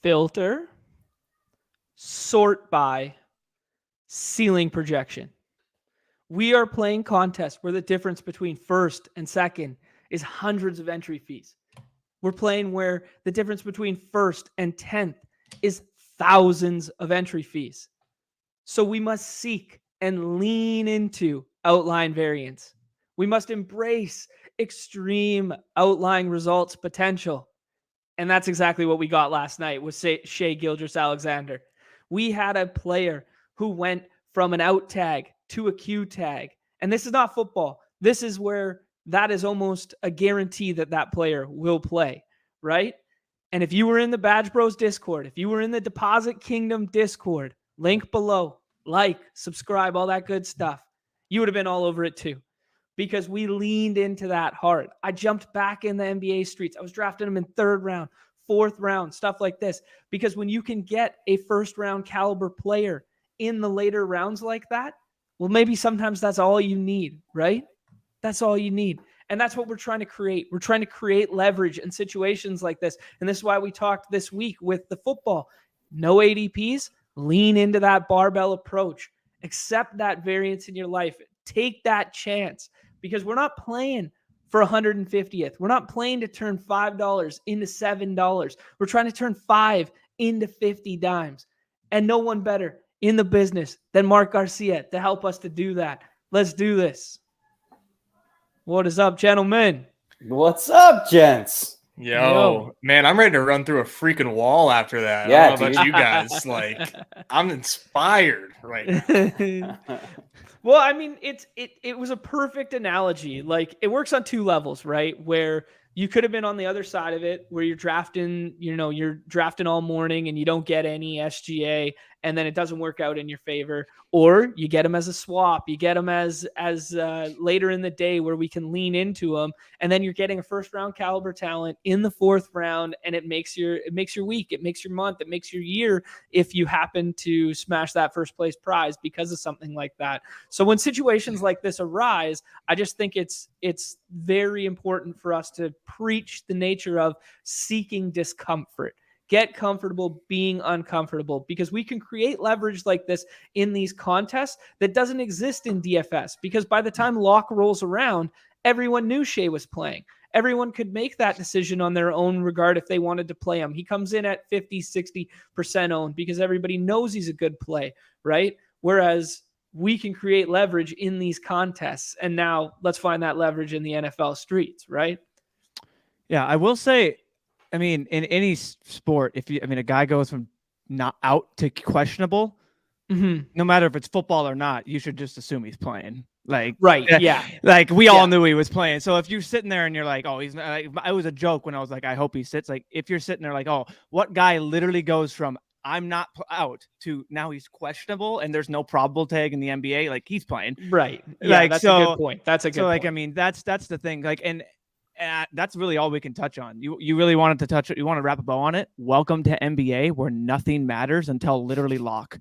Filter, sort by, ceiling projection. We are playing contests where the difference between first and second is hundreds of entry fees. We're playing where the difference between first and 10th is thousands of entry fees. So we must seek and lean into outline variance. We must embrace extreme outlying results potential. And that's exactly what we got last night with Shea Gilgeous-Alexander. We had a player who went from an out tag to a Q tag. And this is not football. This is where that is almost a guarantee that that player will play, right? And if you were in the Badge Bros Discord, if you were in the Deposit Kingdom Discord, link below, like, subscribe, all that good stuff, you would have been all over it too, because we leaned into that hard. I jumped back in the NBA streets. I was drafting them in 3rd round, 4th round, stuff like this, because when you can get a 1st round caliber player in the later rounds like that, well, maybe sometimes that's all you need, right? That's all you need. And that's what we're trying to create. We're trying to create leverage in situations like this. And this is why we talked this week with the football. No ADPs, lean into that barbell approach. Accept that variance in your life. Take that chance, because we're not playing for 150th. We're not playing to turn $5 into $7. We're trying to turn 5 into 50 dimes. And no one better in the business than Mark Garcia to help us to do that. Let's do this. What is up, gentlemen? What's up, gents? Yo, man, I'm ready to run through a freaking wall after that. Yeah, I don't know about you guys. Like, I'm inspired right now. Well, I mean, it was a perfect analogy. Like, it works on 2 levels, right? Where you could have been on the other side of it, where you're drafting all morning and you don't get any SGA, and then it doesn't work out in your favor. Or you get them as a swap. You get them as later in the day where we can lean into them, and then you're getting a 1st round caliber talent in the 4th round, and it makes your week, it makes your month, it makes your year if you happen to smash that 1st place prize because of something like that. So when situations like this arise, I just think it's very important for us to preach the nature of seeking discomfort. Get comfortable being uncomfortable, because we can create leverage like this in these contests that doesn't exist in DFS, because by the time lock rolls around, everyone knew Shea was playing. Everyone could make that decision on their own regard if they wanted to play him. He comes in at 50-60% owned because everybody knows he's a good play, right? Whereas we can create leverage in these contests. And now let's find that leverage in the NFL streets, right? Yeah, I will say, I mean, in any sport, a guy goes from not out to questionable, no matter if it's football or not, you should just assume he's playing. Like, right, yeah. Like, we all knew he was playing. So if you're sitting there and you're like, oh, he's like, it was a joke when I was like, I hope he sits. Like, if you're sitting there like, oh, what guy literally goes from I'm not out to now he's questionable and there's no probable tag in the NBA, like, he's playing. Right. Yeah, like, that's a good point. That's a good point. Like, I mean, that's the thing. Like, and that's really all we can touch on. You really wanted to touch it. You want to wrap a bow on it. Welcome to NBA, where nothing matters until literally lock.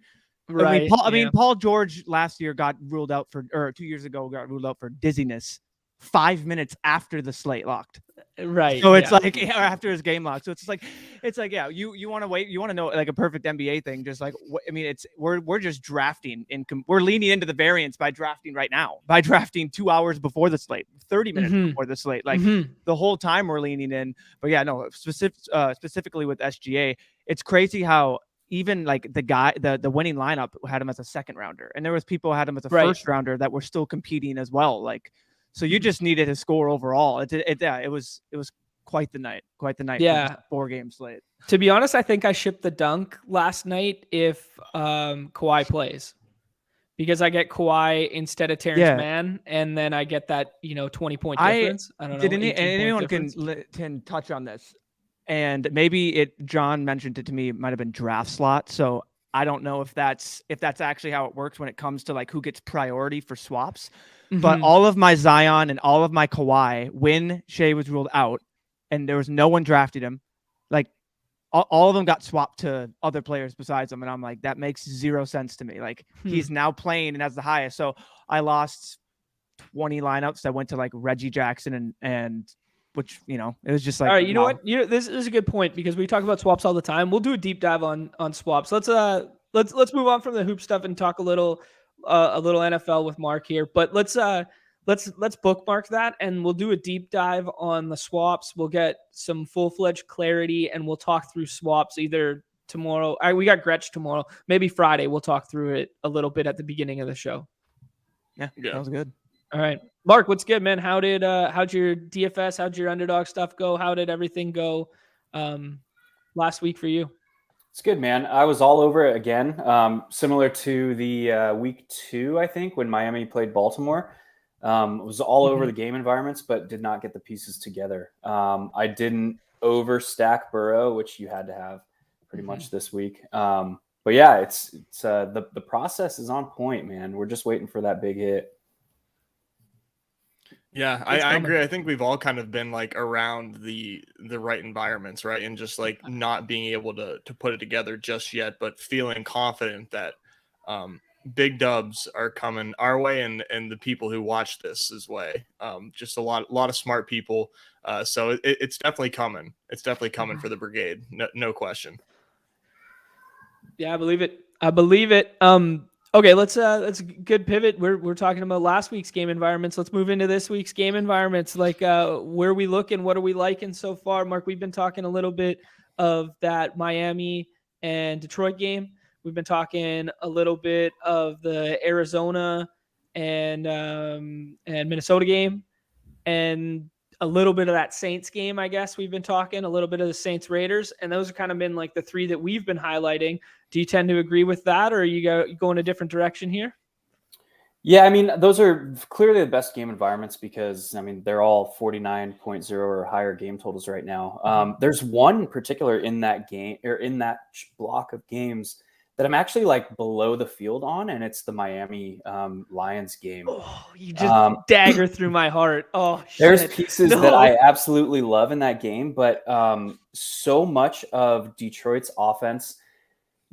Right. I mean, Paul George last year got ruled out or 2 years ago got ruled out for dizziness 5 minutes after the slate locked. Right. So it's like after his game lock. So it's like, yeah, you want to wait. You want to know, like, a perfect NBA thing. Just like, I mean, we're just drafting we're leaning into the variance by drafting right now, by drafting 2 hours before the slate, 30 minutes before the slate. Like, the whole time we're leaning in. But yeah, no, specifically with SGA, it's crazy how even like the winning lineup had him as a 2nd rounder, and there was people who had him as a 1st rounder that were still competing as well. Like, so you just needed his score overall. It was quite the night. Yeah, 4-game slate. To be honest, I think I shipped the dunk last night if Kawhi plays, because I get Kawhi instead of Terrence Mann, and then I get that 20-point difference. I don't know. Anyone can touch on this, and maybe John mentioned it to me. It might have been draft slot. So I don't know if that's actually how it works when it comes to like who gets priority for swaps. But all of my Zion and all of my Kawhi, when Shea was ruled out and there was no one drafted him, like all of them got swapped to other players besides him. And I'm like, that makes 0 sense to me. Like, he's now playing and has the highest. So I lost 20 lineups that went to like Reggie Jackson and which, you know, it was just like, all right, you know wow. what? This is a good point because we talk about swaps all the time. We'll do a deep dive on swaps. Let's move on from the hoop stuff and talk a little NFL with Mark here. But let's bookmark that and we'll do a deep dive on the swaps. We'll get some full-fledged clarity and we'll talk through swaps either tomorrow. We got Gretsch tomorrow. Maybe Friday we'll talk through it a little bit at the beginning of the show. Yeah. That was good. All right. Mark, what's good, man? How'd your DFS, how'd your underdog stuff go? How did everything go last week for you? It's good, man. I was all over it again. Similar to the week 2, I think, when Miami played Baltimore. It was all over the game environments, but did not get the pieces together. I didn't overstack Burrow, which you had to have pretty much this week. But yeah, it's the process is on point, man. We're just waiting for that big hit. Yeah, I agree. I think we've all kind of been like around the right environments, right? And just like not being able to put it together just yet, but feeling confident that big dubs are coming our way and the people who watch this way. Just a lot of smart people. So it's definitely coming. It's definitely coming for the brigade. No question. Yeah, I believe it. Okay, let's good pivot. We're talking about last week's game environments. Let's move into this week's game environments. Like where are we looking? What are we liking so far? Mark, we've been talking a little bit of that Miami and Detroit game. We've been talking a little bit of the Arizona and Minnesota game, and a little bit of that Saints game, I guess we've been talking, a little bit of the Saints Raiders, and those have kind of been like the 3 that we've been highlighting. Do you tend to agree with that, or are you going a different direction here? Yeah, I mean, those are clearly the best game environments because, I mean, they're all 49.0 or higher game totals right now. There's one in particular in that game or in that block of games that I'm actually like below the field on, and it's the Miami Lions game. Oh, you just dagger through my heart. Oh, shit. There's pieces that I absolutely love in that game, but so much of Detroit's offense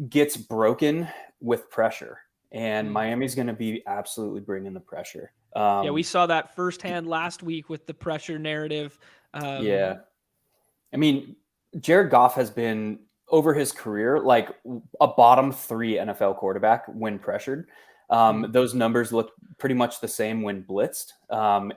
gets broken with pressure, and Miami's going to be absolutely bringing the pressure. Yeah, we saw that firsthand last week with the pressure narrative. Yeah. I mean, Jared Goff has been over his career like a bottom 3 NFL quarterback when pressured. Those numbers look pretty much the same when blitzed.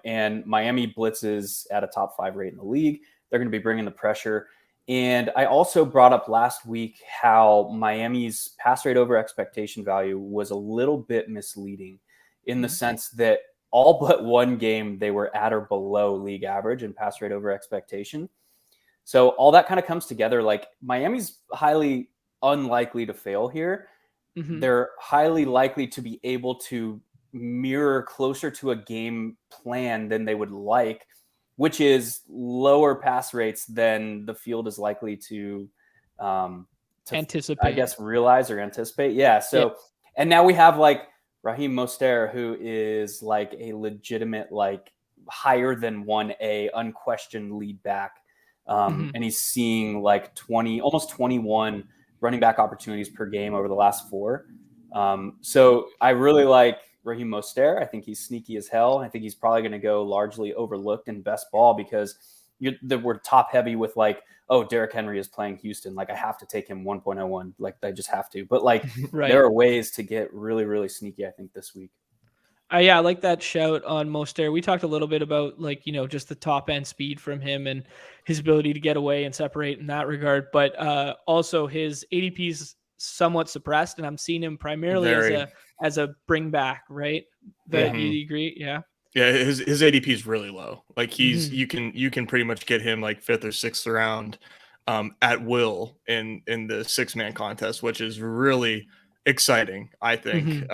And Miami blitzes at a top 5 rate in the league. They're going to be bringing the pressure. And I also brought up last week how Miami's pass rate over expectation value was a little bit misleading in the sense that all but one game they were at or below league average in pass rate over expectation. So all that kind of comes together. Like Miami's highly unlikely to fail here. They're highly likely to be able to mirror closer to a game plan than they would like, which is lower pass rates than the field is likely to anticipate, I guess, realize or anticipate. Yeah. So, and now we have like Raheem Mostert, who is like a legitimate, like higher than 1A unquestioned lead back. And he's seeing like almost 21 running back opportunities per game over the last 4. So I really like Raheem Mostert. I think he's sneaky as hell. I think he's probably going to go largely overlooked in best ball because we're top heavy with like, oh, Derrick Henry is playing Houston. Like I have to take him 1.01. Like I just have to. But like there are ways to get really, really sneaky, I think, this week. Yeah, I like that shout on Mostert. We talked a little bit about like, just the top end speed from him and his ability to get away and separate in that regard. But also his ADP is somewhat suppressed, and I'm seeing him primarily as a bring back, right? That you agree? Yeah. Yeah, his ADP is really low. Like you can pretty much get him like 5th or 6th round at will in the 6-man contest, which is really exciting, I think.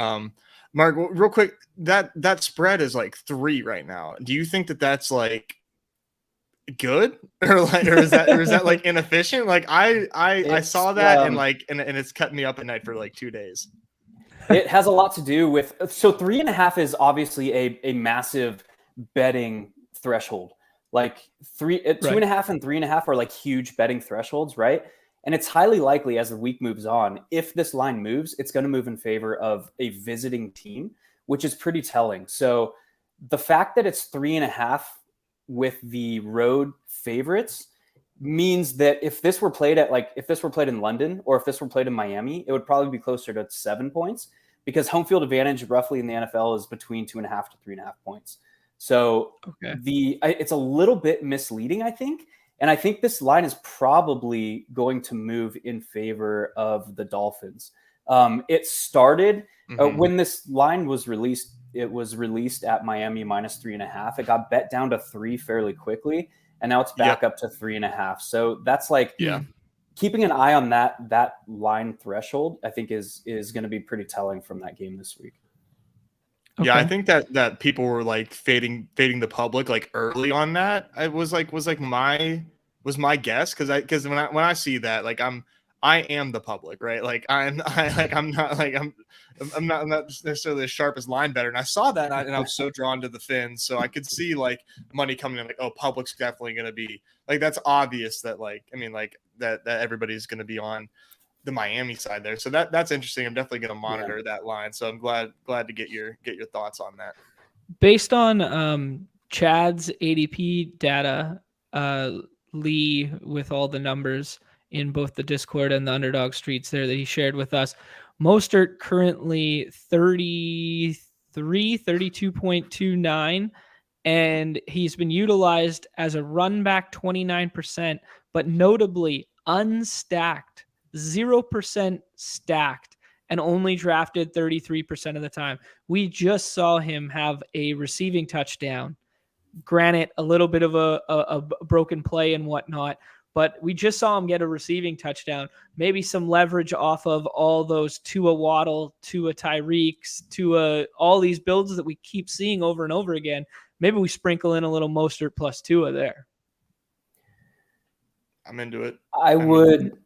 Mark, real quick, that spread is like 3 right now. Do you think that that's like good or is that like inefficient? Like I saw that and it's kept me up at night for like 2 days. It has a lot to do with, so 3.5 is obviously a massive betting threshold. Like 2.5 and 3.5 are like huge betting thresholds, right? And it's highly likely as the week moves on, if this line moves, it's going to move in favor of a visiting team, which is pretty telling. So the fact that it's 3.5 with the road favorites means that if this were played in London or if this were played in Miami, it would probably be closer to 7 points, because home field advantage roughly in the NFL is between 2.5 to 3.5 points. So it's a little bit misleading, I think. And I think this line is probably going to move in favor of the Dolphins. It started when this line was released. It was released at Miami -3.5. It got bet down to 3 fairly quickly, and now it's back up to 3.5. So that's keeping an eye on that line threshold, I think is going to be pretty telling from that game this week. Okay. Yeah, I think that people were like fading the public like early on that. It was my guess, because when I see that, like I am the public, right? Like I'm not necessarily as sharp as line better, and I saw that and I was so drawn to the Fins, so I could see like money coming in, like, oh, public's definitely going to be like, that's obvious that that everybody's going to be on the Miami side there. So that's interesting. I'm definitely going to monitor that line. So I'm glad to get your thoughts on that. Based on Chad's ADP data, Lee, with all the numbers in both the Discord and the Underdog streets there that he shared with us, Mostert currently 32.29, and he's been utilized as a run back 29%, but notably unstacked, 0% stacked, and only drafted 33% of the time. We just saw him have a receiving touchdown. Granted, a little bit of a broken play and whatnot, but we just saw him get a receiving touchdown. Maybe some leverage off of all those Tua Waddle, Tua Tyreeks, Tua, all these builds that we keep seeing over and over again. Maybe we sprinkle in a little Mostert plus Tua there. I'm into it. I would,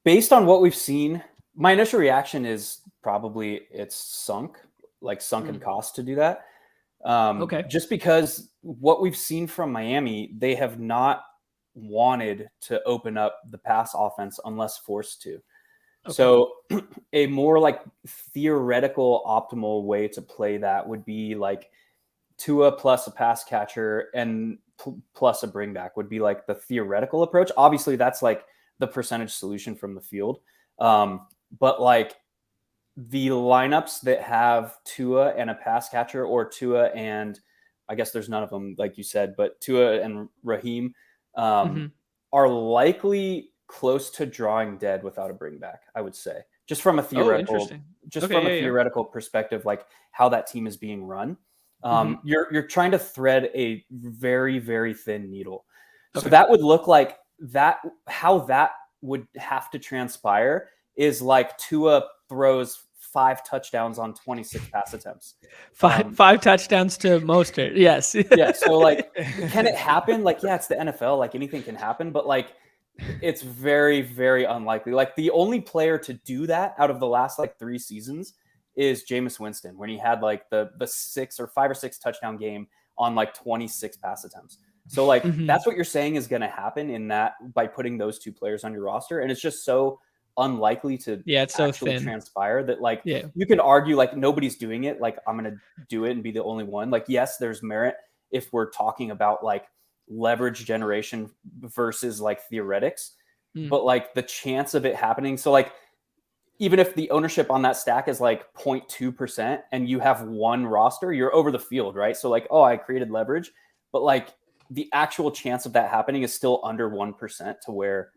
based on what we've seen, my initial reaction is probably it's sunken cost to do that. Just because what we've seen from Miami, they have not wanted to open up the pass offense unless forced to. So a more like theoretical optimal way to play that would be like Tua plus a pass catcher and plus a bring back would be like the theoretical approach. Obviously that's like the percentage solution from the field. But like the lineups that have Tua and a pass catcher, or Tua and, I guess there's none of them, like you said, but Tua and Raheem are likely close to drawing dead without a bring back, I would say. Just from a theoretical, theoretical perspective, like how that team is being run. You're trying to thread a very, very thin needle. So that would look like that. How that would have to transpire is like Tua throws 5 touchdowns on 26 pass attempts. Five touchdowns to Mostert. Yes. Yeah. So like, can it happen? Like, yeah, it's the NFL. Like anything can happen, but like, it's very, very unlikely. Like the only player to do that out of the last like 3 seasons is Jameis Winston, when he had like the 5 or 6 touchdown game on like 26 pass attempts. So like, that's what you're saying is going to happen in that by putting those 2 players on your roster. And it's just so unlikely to actually transpire that like you can argue like nobody's doing it, like I'm gonna do it and be the only one. Like, yes, there's merit if we're talking about like leverage generation versus like theoretics, but like the chance of it happening, so like even if the ownership on that stack is like 0.2% and you have 1 roster, you're over the field, right? So like, oh, I created leverage, but like the actual chance of that happening is still under 1%, to where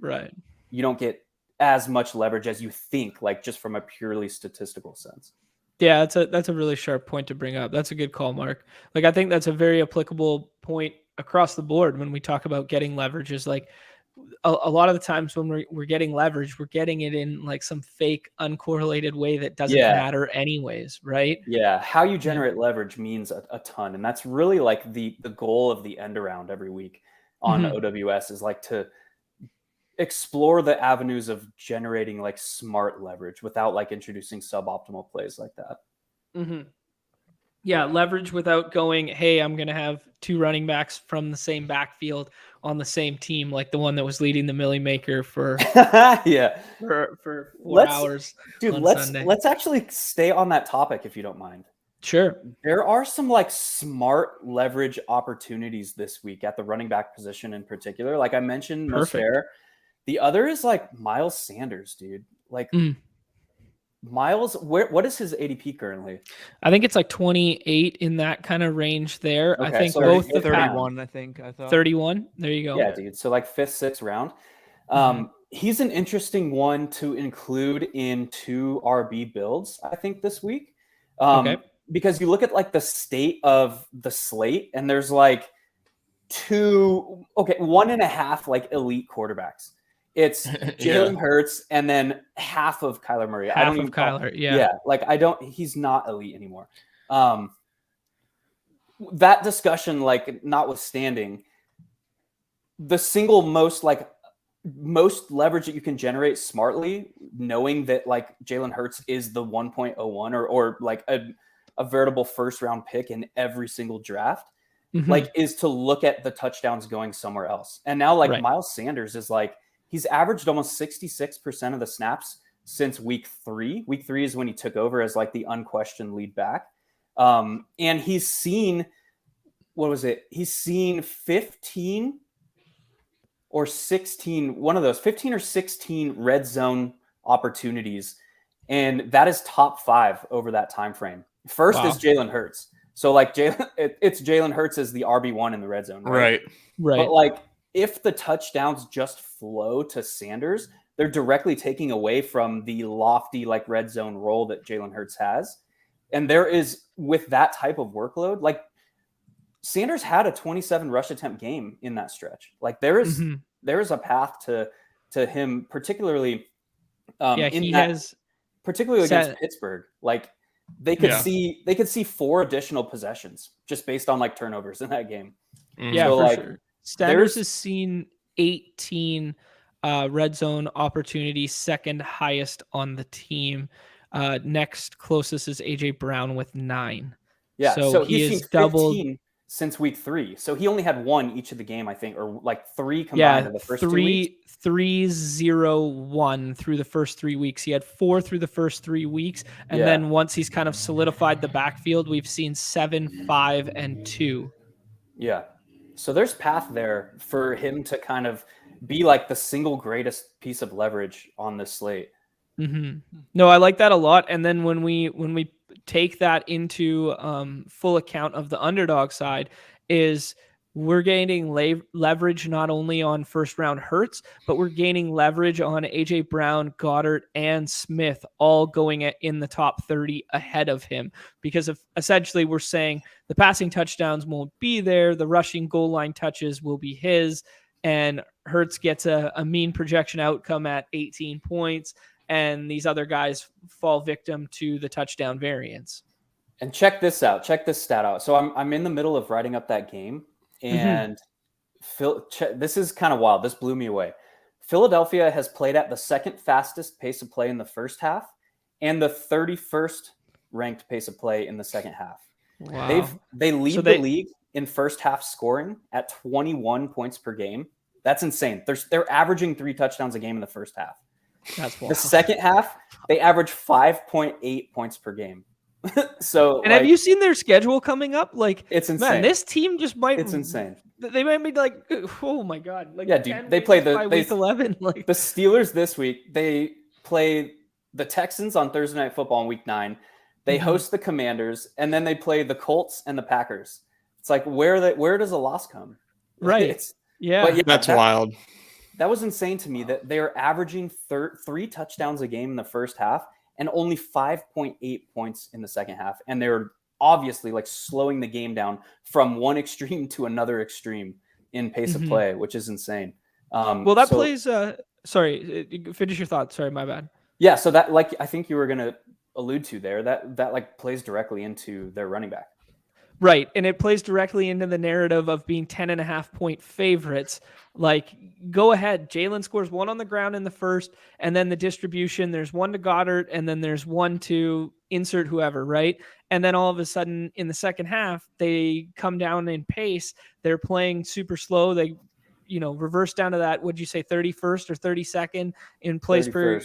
you don't get as much leverage as you think, like just from a purely statistical sense. Yeah, that's a really sharp point to bring up. That's a good call, Mark. Like, I think that's a very applicable point across the board when we talk about getting leverage. Is like a lot of the times when we're getting leverage, we're getting it in like some fake uncorrelated way that doesn't matter anyways, right? Yeah, how you generate leverage means a ton, and that's really like the goal of the end around every week on OWS is like to explore the avenues of generating like smart leverage without like introducing suboptimal plays like that. Yeah, leverage without going, hey, I'm going to have 2 running backs from the same backfield on the same team, like the one that was leading the Millie Maker for for 4 hours. Dude, let's actually stay on that topic if you don't mind. Sure. There are some like smart leverage opportunities this week at the running back position in particular. Like I mentioned, Perfect. Mosfair. The other is like Miles Sanders, dude. Like Miles, what is his ADP currently? I think it's like 28 in that kind of range there. Okay, I think so both the 31, I think. I thought 31. There you go. Yeah, dude. So like 5th, 6th round. He's an interesting one to include in 2 RB builds, I think, this week. Okay. Because you look at like the state of the slate, and there's like 1.5 like elite quarterbacks. It's Jalen Hurts and then half of Kyler Murray. Half of Kyler, like he's not elite anymore. That discussion, like notwithstanding, the single most leverage that you can generate smartly, knowing that like Jalen Hurts is the 1.01 or like a veritable first round pick in every single draft, like is to look at the touchdowns going somewhere else. And now like Miles Sanders is like, he's averaged almost 66% of the snaps since week 3. Week 3 is when he took over as like the unquestioned lead back. And he's seen, He's seen 15 or 16, one of those 15 or 16 red zone opportunities. And that is top 5 over that time frame. First is Jalen Hurts. So like it's Jalen Hurts as the RB1 in the red zone. Right. But like if the touchdowns just flow to Sanders, they're directly taking away from the lofty like red zone role that Jalen Hurts has. And there is, with that type of workload, like Sanders had a 27 rush attempt game in that stretch. Like there is a path to him, particularly particularly against Pittsburgh. Like they could see 4 additional possessions just based on like turnovers in that game. Yeah, so, for sure. Sanders has seen 18 red zone opportunities, second highest on the team. Next closest is AJ Brown with 9. Yeah, so he is doubled since week 3. So he only had 1 each of the game, I think, or like 3 combined in the first 2 weeks. 3-0-1 through the first 3 weeks. He had 4 through the first 3 weeks. And then once he's kind of solidified the backfield, we've seen 7, 5, and 2. Yeah. So there's path there for him to kind of be like the single greatest piece of leverage on this slate. No, I like that a lot. And then when we take that into full account of the underdog side, is we're gaining leverage not only on first round Hurts, but we're gaining leverage on AJ Brown, Goddard, and Smith, all going in the top 30 ahead of him, because of essentially we're saying the passing touchdowns won't be there, the rushing goal line touches will be his, and Hurts gets a mean projection outcome at 18 points. And these other guys fall victim to the touchdown variance. And check this out. Check this stat out. So I'm in the middle of writing up that game, and this is kind of wild. This blew me away. Philadelphia has played at the 2nd fastest pace of play in the first half, and the 31st ranked pace of play in the second half. Wow. They lead the league in first half scoring at 21 points per game. That's insane. They're averaging 3 touchdowns a game in the first half. That's wild. The second half, they average 5.8 points per game. So, and have you seen their schedule coming up? Like, it's insane. Man, this team just might. It's insane. They might be like, oh my god! Like, yeah, dude. They play week 11. Like the Steelers this week. They play the Texans on Thursday Night Football in week 9. They host the Commanders, and then they play the Colts and the Packers. It's like where does a loss come? Right. That's wild. That was insane to me that they are averaging 3 touchdowns a game in the first half and only 5.8 points in the second half. And they're obviously like slowing the game down from one extreme to another extreme in pace of play, which is insane. Well, that plays. Sorry, finish your thoughts. Sorry, my bad. Yeah. So that, like, I think you were going to allude to there, that like plays directly into their running back. Right. And it plays directly into the narrative of being 10.5 point favorites. Like, go ahead. Jalen scores 1 on the ground in the first, and then the distribution, there's 1 to Goddard, and then there's 1 to insert whoever, right? And then all of a sudden in the second half, they come down in pace. They're playing super slow. They, reverse down to that, would you say 31st or 32nd in place per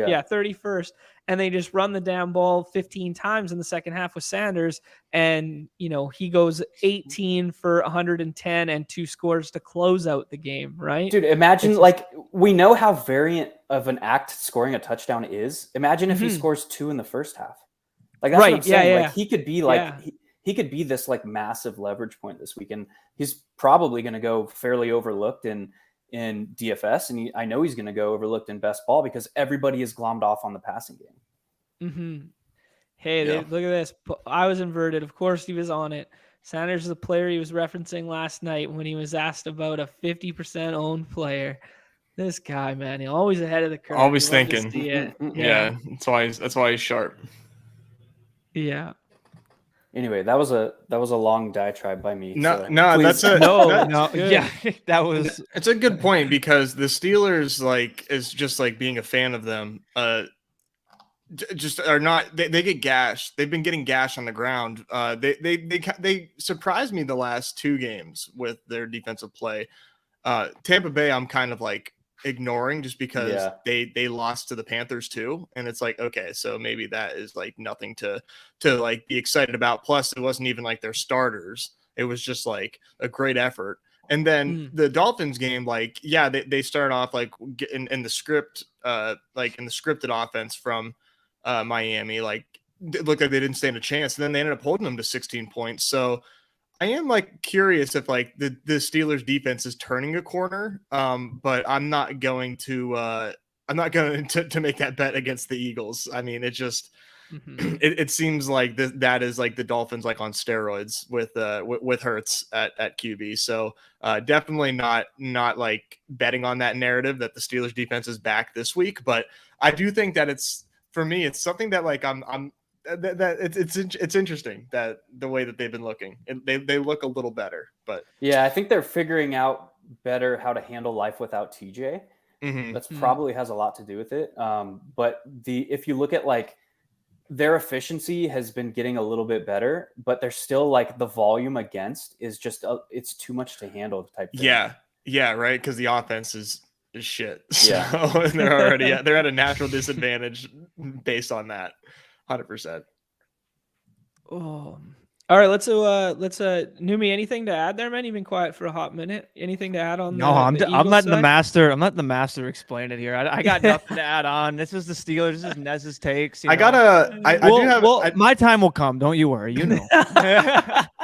Yeah, 31st. And they just run the damn ball 15 times in the second half with Sanders. And, he goes 18 for 110 and 2 scores to close out the game, right? Dude, imagine we know how variant of an act scoring a touchdown is. Imagine if he scores 2 in the first half. Like that's what I'm saying. Yeah. Like he could be he could be this like massive leverage point this week, and he's probably going to go fairly overlooked in DFS, and I know he's going to go overlooked in best ball because everybody is glommed off on the passing game. Mm-hmm. Hey, look at this. I was inverted. Of course, he was on it. Sanders is the player he was referencing last night when he was asked about a 50% owned player. This guy, man, he's always ahead of the curve. Always thinking. Yeah, that's why he's sharp. Yeah. Anyway, that was a long diatribe by me. No, please. That was. It's a good point because the Steelers is just being a fan of them. Just are not. They get gashed. They've been getting gashed on the ground. They surprised me the last 2 games with their defensive play. Tampa Bay, I'm kind of ignoring just because they lost to the Panthers too, and it's okay, so maybe that is nothing to be excited about. Plus, it wasn't even their starters; it was just a great effort. And then the Dolphins game, they started off in the script, in the scripted offense from Miami, it looked like they didn't stand a chance, and then they ended up holding them to 16 points. So I am curious if the Steelers defense is turning a corner, but I'm not going to make that bet against the Eagles. I mean, it just it seems like that is the Dolphins on steroids with Hurts at QB. So definitely not betting on that narrative that the Steelers defense is back this week, but I do think that it's something that it's interesting that the way that they've been looking, they look a little better, but I think they're figuring out better how to handle life without TJ. That's probably has a lot to do with it. But if you look at their efficiency has been getting a little bit better, but they're still the volume against is just it's too much to handle type thing. Yeah, right. Because the offense is shit. So they're at a natural disadvantage based on that. 100%. Oh, all right. Let's Numi, anything to add there, man? You've been quiet for a hot minute. Anything to add on? I'm letting the master. I'm letting the master explain it here. I got nothing to add on. This is the Steelers. This is Nez's takes. My time will come. Don't you worry. You know.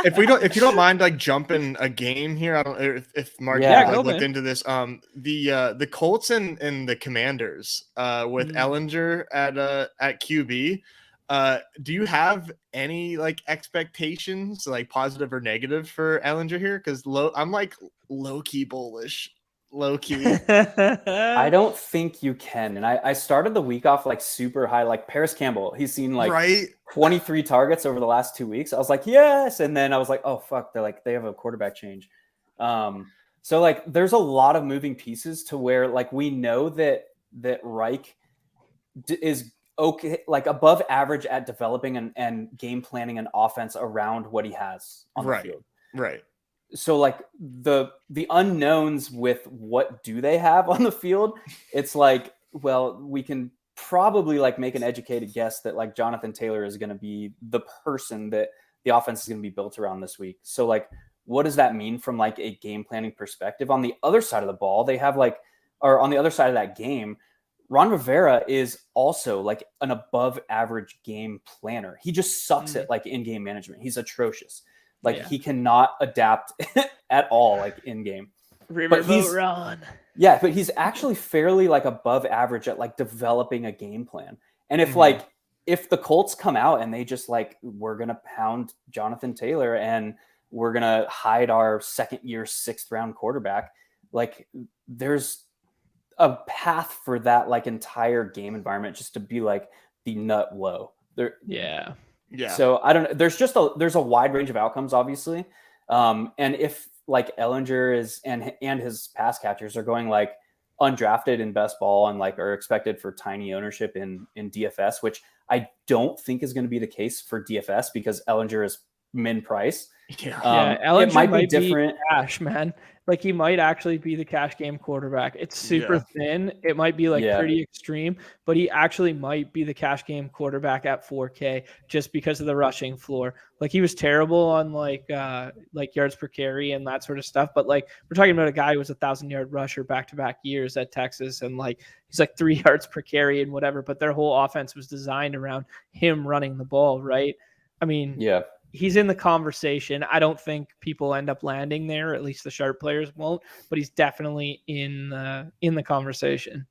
If you don't mind jumping a game here, I don't if Mark looked into this. The Colts and the Commanders with Ellinger at QB. Do you have any expectations, positive or negative for Ellinger here? Because I'm low key bullish. Low key. I don't think you can. And I started the week off super high, Paris Campbell. He's seen 23 targets over the last 2 weeks. I was yes. And then I was oh fuck, they're they have a quarterback change. So there's a lot of moving pieces to where we know that Reich is okay, above average at developing and game planning an offense around what he has on the field. Right. So the unknowns with what do they have on the field, it's we can probably make an educated guess that Jonathan Taylor is going to be the person that the offense is going to be built around this week. So what does that mean from a game planning perspective? On the other side of the ball, they have or on the other side of that game, Ron Rivera is also an above average game planner. He just sucks at in-game management. He's atrocious. He cannot adapt at all in game. But he's actually fairly above average at developing a game plan. And if if the Colts come out and they just we're gonna pound Jonathan Taylor and we're gonna hide our second-year 6th-round quarterback, there's a path for that entire game environment just to be the nut low. Yeah. So I don't know. There's a wide range of outcomes, obviously. And if Ellinger is and his pass catchers are going undrafted in best ball and are expected for tiny ownership in DFS, which I don't think is going to be the case for DFS because Ellinger is min price. Yeah. Ellinger it might be different. Cash, man. Like he might actually be the cash game quarterback. It's super thin. It might be like pretty extreme, but he actually might be the cash game quarterback at 4K just because of the rushing floor. Like he was terrible on like yards per carry and that sort of stuff. But like we're talking about a guy who was 1,000-yard rusher back-to-back years at Texas, and like he's like 3 yards per carry and whatever. But their whole offense was designed around him running the ball, right? I mean, he's in the conversation. I don't think people end up landing there. At least the sharp players won't. But he's definitely in the conversation.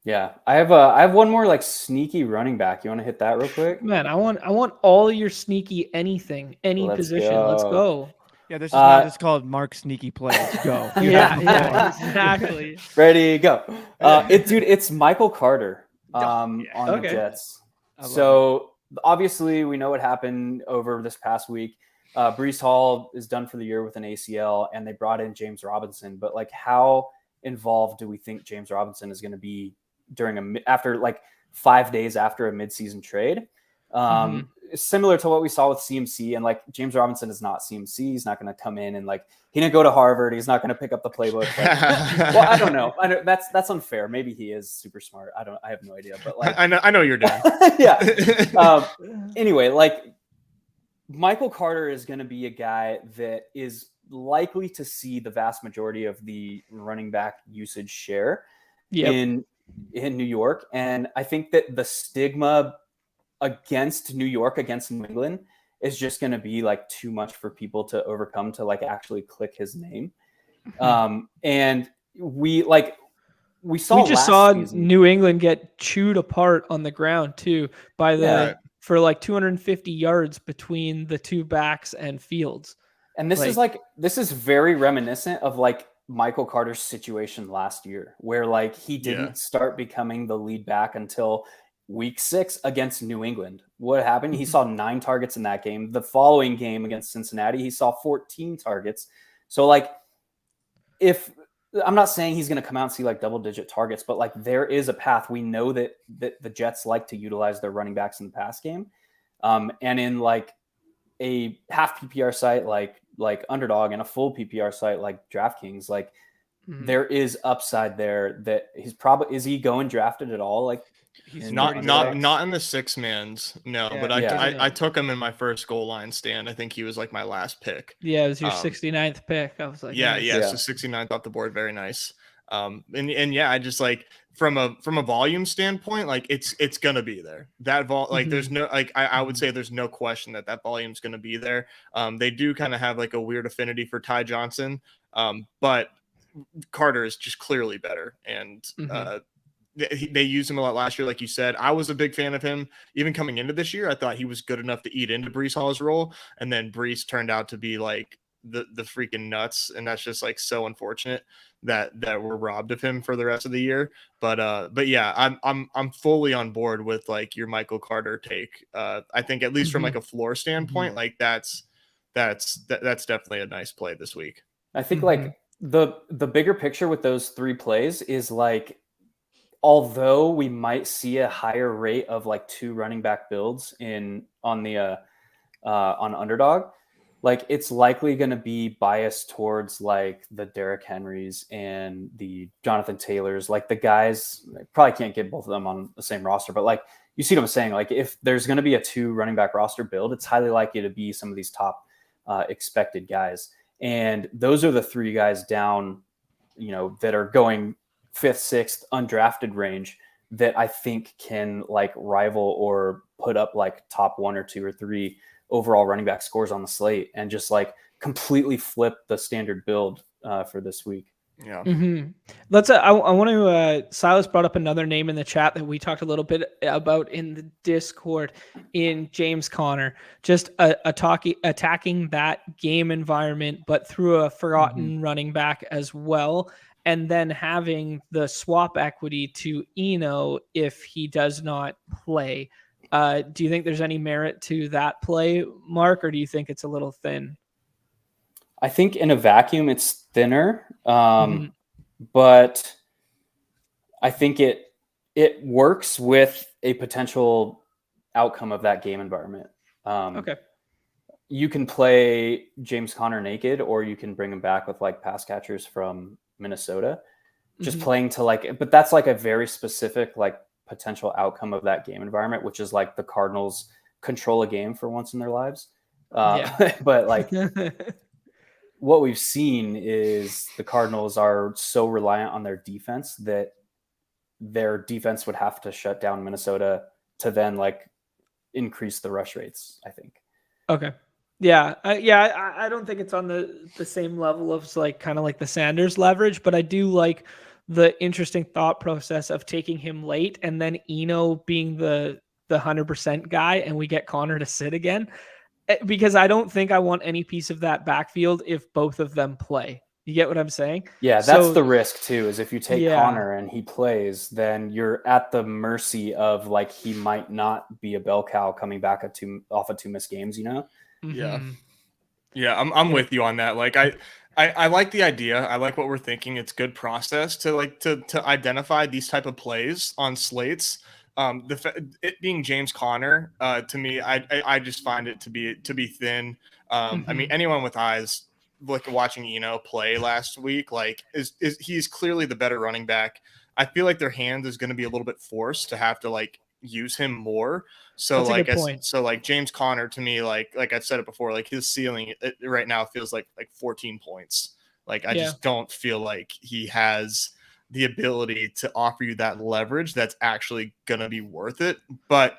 Yeah, I have one more like sneaky running back. You want to hit that real quick? Man, I want all of your sneaky anything, any position. Let's go. Yeah, this is not just called Mark Sneaky Plays. Go. Yeah, exactly. Ready, go. It's Michael Carter on the Jets. So obviously we know what happened over this past week. Breece Hall is done for the year with an ACL, and they brought in James Robinson. But like, how involved do we think James Robinson is going to be after like 5 days after a midseason trade? Similar to what we saw with CMC, and like James Robinson is not CMC. He's not going to come in and like, he didn't go to Harvard. He's not going to pick up the playbook. Like, well, I don't know. That's unfair. Maybe he is super smart. I have no idea. But like, I know you're doing. Yeah. Anyway, like Michael Carter is going to be a guy that is likely to see the vast majority of the running back usage share in New York, and I think that the stigma against New York, against New England, is just going to be like too much for people to overcome to like actually click his name. And we just saw New England get chewed apart on the ground too by for like 250 yards between the two backs and Fields. And this is very reminiscent of like Michael Carter's situation last year, where like he didn't start becoming the lead back until week 6 against New England. What happened? He saw 9 targets in that game. The following game against Cincinnati, he saw 14 targets. So like, if I'm not saying he's going to come out and see like double-digit targets, but like there is a path. We know that the Jets like to utilize their running backs in the pass game. And in like a half PPR site like Underdog and a full PPR site like DraftKings, like there is upside there that is he going drafted at all? Like, he's not in the 6-mans, no. But I took him in my first goal line stand. I think he was like my last pick. Yeah, it was your 69th pick. I was like, so 69th off the board, very nice. And I just like from a volume standpoint, like it's gonna be there. That there's no like I would say there's no question that volume's gonna be there. They do kind of have like a weird affinity for Ty Johnson, but Carter is just clearly better, and they used him a lot last year, like you said. I was a big fan of him even coming into this year. I thought he was good enough to eat into Breece Hall's role, and then Breece turned out to be like the freaking nuts, and that's just like so unfortunate that we're robbed of him for the rest of the year. But yeah, I'm fully on board with like your Michael Carter take. I think at least from like a floor standpoint, like that's definitely a nice play this week. I think like the bigger picture with those 3 plays is like, although we might see a higher rate of like 2 running back builds on Underdog, like it's likely going to be biased towards like the Derrick Henrys and the Jonathan Taylors, like the guys. Probably can't get both of them on the same roster, but like you see what I'm saying. Like if there's going to be a 2 running back roster build, it's highly likely to be some of these top expected guys, and those are the 3 guys down, that are going 5th, 6th undrafted range that I think can like rival or put up like top 1 or 2 or 3 overall running back scores on the slate, and just like completely flip the standard build for this week. Yeah. Let's. I want to. Silas brought up another name in the chat that we talked a little bit about in the Discord. In James Conner, just attacking that game environment, but through a forgotten running back as well, and then having the swap equity to Eno if he does not play. Do you think there's any merit to that play, Mark, or do you think it's a little thin? I think in a vacuum it's thinner, but I think it works with a potential outcome of that game environment. Okay. you can play James Conner naked, or you can bring him back with like pass catchers from Minnesota. Just playing to like, but that's like a very specific like potential outcome of that game environment, which is like the Cardinals control a game for once in their lives. But like what we've seen is the Cardinals are so reliant on their defense that their defense would have to shut down Minnesota to then like increase the rush rates, I think. Okay. Yeah. I don't think it's on the same level of like kind of like the Sanders leverage, but I do like the interesting thought process of taking him late and then Eno being the 100% guy and we get Connor to sit again, because I don't think I want any piece of that backfield if both of them play. You get what I'm saying? Yeah, that's the risk too, is if you take Connor and he plays, then you're at the mercy of like he might not be a bell cow coming back off of 2 missed games, you know? Yeah, I'm with you on that. Like I like the idea. I like what we're thinking. It's good process to like to identify these type of plays on slates. It being James Conner, to me, I just find it to be thin. I mean, anyone with eyes like watching Eno play last week, like is he's clearly the better running back. I feel like their hand is going to be a little bit forced to have to like use him more. So that's like, a good point. So like James Conner to me, like I've said it before, like his ceiling right now feels like 14 points. Like I just don't feel like he has the ability to offer you that leverage that's actually going to be worth it. But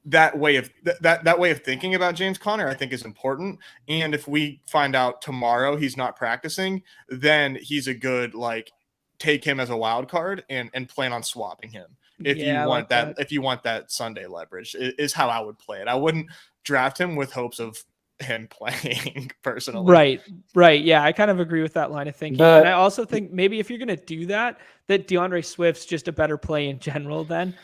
that way of that way of thinking about James Conner, I think, is important. And if we find out tomorrow he's not practicing, then he's a good like take him as a wild card and plan on swapping him. If you want that Sunday leverage is how I would play it. I wouldn't draft him with hopes of him playing personally. Right. Yeah, I kind of agree with that line of thinking. And I also think maybe if you're going to do that DeAndre Swift's just a better play in general then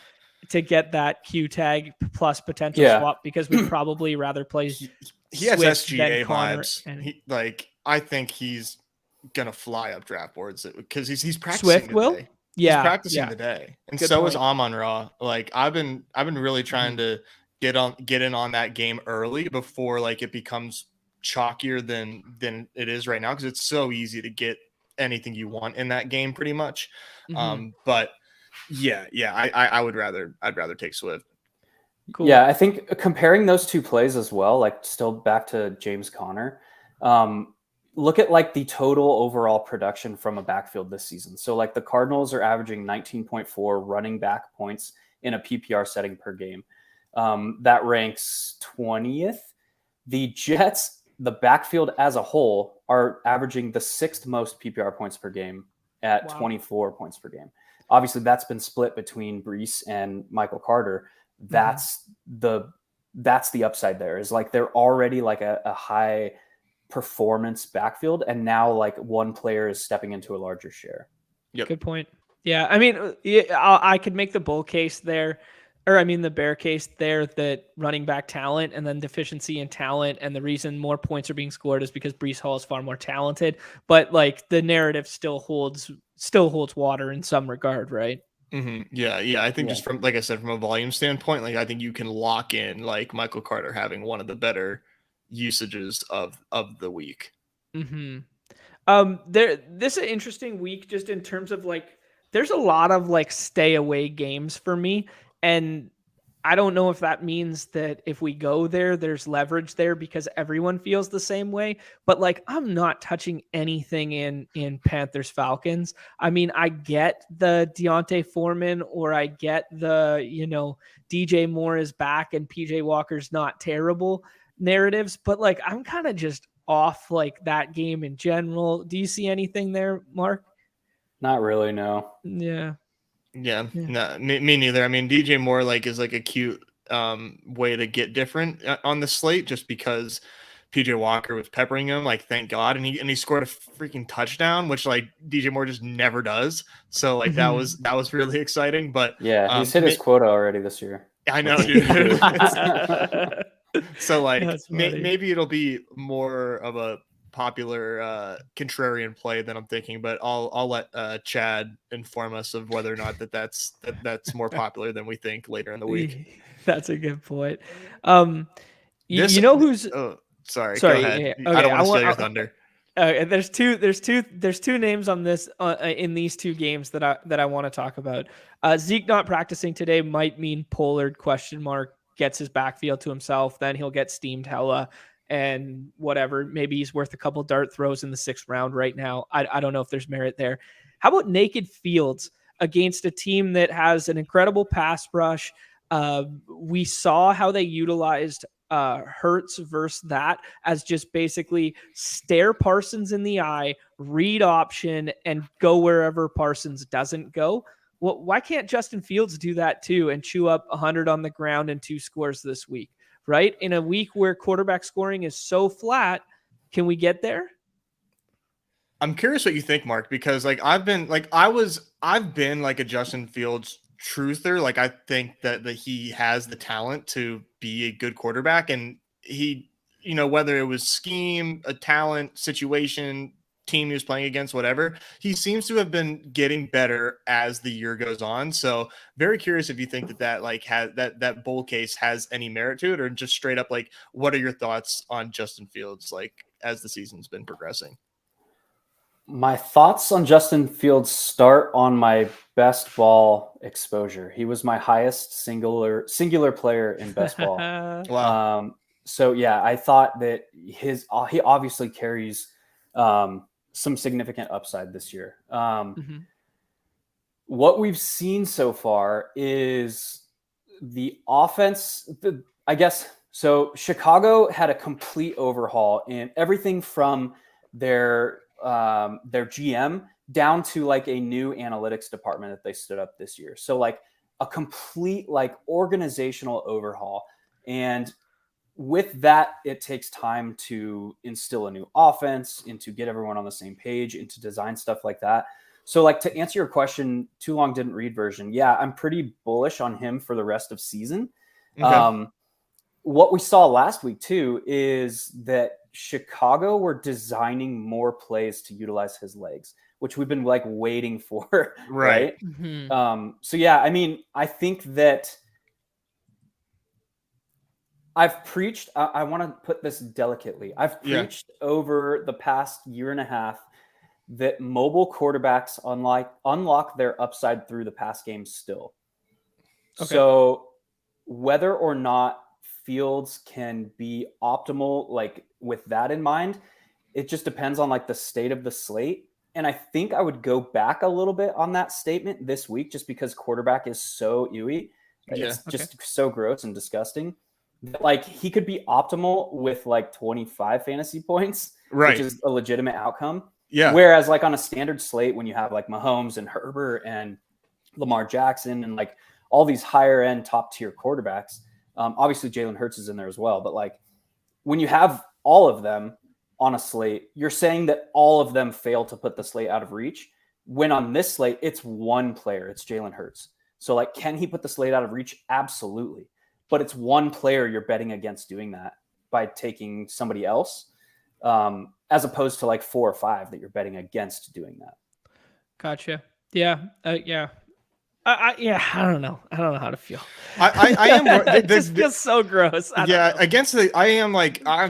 to get that Q tag plus potential swap, because we'd probably rather play he has Swift SGA Connor vibes. And I think he's gonna fly up draft boards because he's practicing Swift today. Will? Yeah, he's practicing today, and Good so point. is Amon-Ra. Like I've been really trying to get in on that game early before like it becomes chalkier than it is right now, because it's so easy to get anything you want in that game pretty much. But I'd rather take Swift. Cool. Yeah, I think comparing those two plays as well, like still back to James Conner, look at like the total overall production from a backfield this season. So like the Cardinals are averaging 19.4 running back points in a PPR setting per game. That ranks 20th. The Jets, the backfield as a whole, are averaging the 6th most PPR points per game at 24 points per game. Obviously, that's been split between Brees and Michael Carter. That's the upside there, is like they're already like a high performance backfield, and now like one player is stepping into a larger share. Good point. Yeah, I mean, I could make the bull case there, or I mean the bear case there, that running back talent and then deficiency in talent, and the reason more points are being scored is because Brees Hall is far more talented. But like the narrative still holds water in some regard, right? Yeah. I think just from, like I said, from a volume standpoint, like I think you can lock in like Michael Carter having one of the better usages of the week. This is an interesting week just in terms of like there's a lot of like stay away games for me, and I don't know if that means that if we go there, there's leverage there because everyone feels the same way. But like, I'm not touching anything in Panthers Falcons. I mean, I get the Deontay Foreman, or I get the, DJ Moore is back and PJ Walker's not terrible narratives, but like, I'm kind of just off like that game in general. Do you see anything there, Mark? Not really, no. Yeah, no, me neither. I mean, DJ Moore like is like a cute way to get different on the slate, just because PJ Walker was peppering him, like thank God, and he scored a freaking touchdown, which like DJ Moore just never does. So like that was really exciting. But yeah, he's hit his quota already this year. I know, dude. So like maybe it'll be more of a popular contrarian play than I'm thinking, but I'll let Chad inform us of whether or not that's more popular than we think later in the week. That's a good point. You know who's Sorry, Sorry, go ahead. yeah, I okay, don't want to steal your thunder. There's two names on this in these two games that I want to talk about. Zeke not practicing today might mean Pollard ? Gets his backfield to himself, then he'll get steamed hella and whatever. Maybe he's worth a couple dart throws in the 6th round right now. I don't know if there's merit there. How about naked Fields against a team that has an incredible pass rush? We saw how they utilized Hurts versus that as just basically stare Parsons in the eye, read option, and go wherever Parsons doesn't go. Well, why can't Justin Fields do that too and chew up 100 on the ground and 2 scores this week, right? In a week where quarterback scoring is so flat, can we get there? I'm curious what you think, Mark, because I've been like a Justin Fields truther. Like, I think that he has the talent to be a good quarterback, and he, whether it was scheme, a talent, situation, team he was playing against, whatever, he seems to have been getting better as the year goes on. So very curious if you think that has that bull case has any merit to it, or just straight up, like, what are your thoughts on Justin Fields, like, as the season's been progressing? My thoughts on Justin Fields start on my best ball exposure. He was my highest singular player in best ball. Wow. So yeah, I thought that he obviously carries some significant upside this year. What we've seen so far is the offense, I guess. So Chicago had a complete overhaul in everything from their GM down to like a new analytics department that they stood up this year. So like a complete like organizational overhaul. And with that, it takes time to instill a new offense and to get everyone on the same page and to design stuff like that. So like, to answer your question, too long didn't read version. Yeah, I'm pretty bullish on him for the rest of season. Okay. What we saw last week too is that Chicago were designing more plays to utilize his legs, which we've been like waiting for. Right. So yeah, I mean, I think that I've preached, I want to put this delicately. I've preached over the past year and a half that mobile quarterbacks unlock their upside through the pass game still. Okay. So whether or not Fields can be optimal, like with that in mind, it just depends on like the state of the slate. And I think I would go back a little bit on that statement this week, just because quarterback is so ewy. It's just so gross and disgusting. Like, he could be optimal with like 25 fantasy points, which is a legitimate outcome. Yeah. Whereas like on a standard slate, when you have like Mahomes and Herbert and Lamar Jackson and like all these higher end top tier quarterbacks, obviously Jalen Hurts is in there as well. But like, when you have all of them on a slate, you're saying that all of them fail to put the slate out of reach. When on this slate, it's one player, it's Jalen Hurts. So like, can he put the slate out of reach? Absolutely. But it's one player you're betting against doing that by taking somebody else, as opposed to like 4 or 5 that you're betting against doing that. Gotcha. Yeah. Yeah. I don't know. I don't know how to feel. I am. It just feels so gross. I've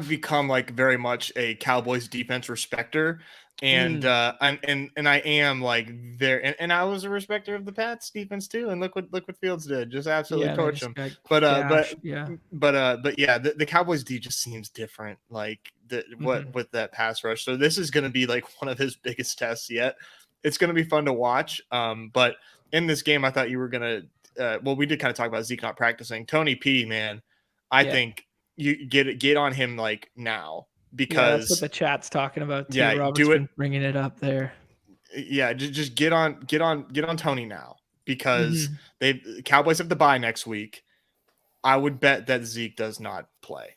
become like very much a Cowboys defense respecter. And I am like there, and I was a respecter of the Pats defense too. And look what Fields did, just absolutely torch them. But the Cowboys D just seems different. Like with that pass rush. So this is going to be like one of his biggest tests yet. It's going to be fun to watch. But in this game, I thought you were going to. We did kind of talk about Zeke not practicing. Tony P, man, I think you get on him like now. Because that's what the chat's talking about too. Robert's been bringing it up there. Yeah, just get on Tony now, because Cowboys have the bye next week. I would bet that Zeke does not play.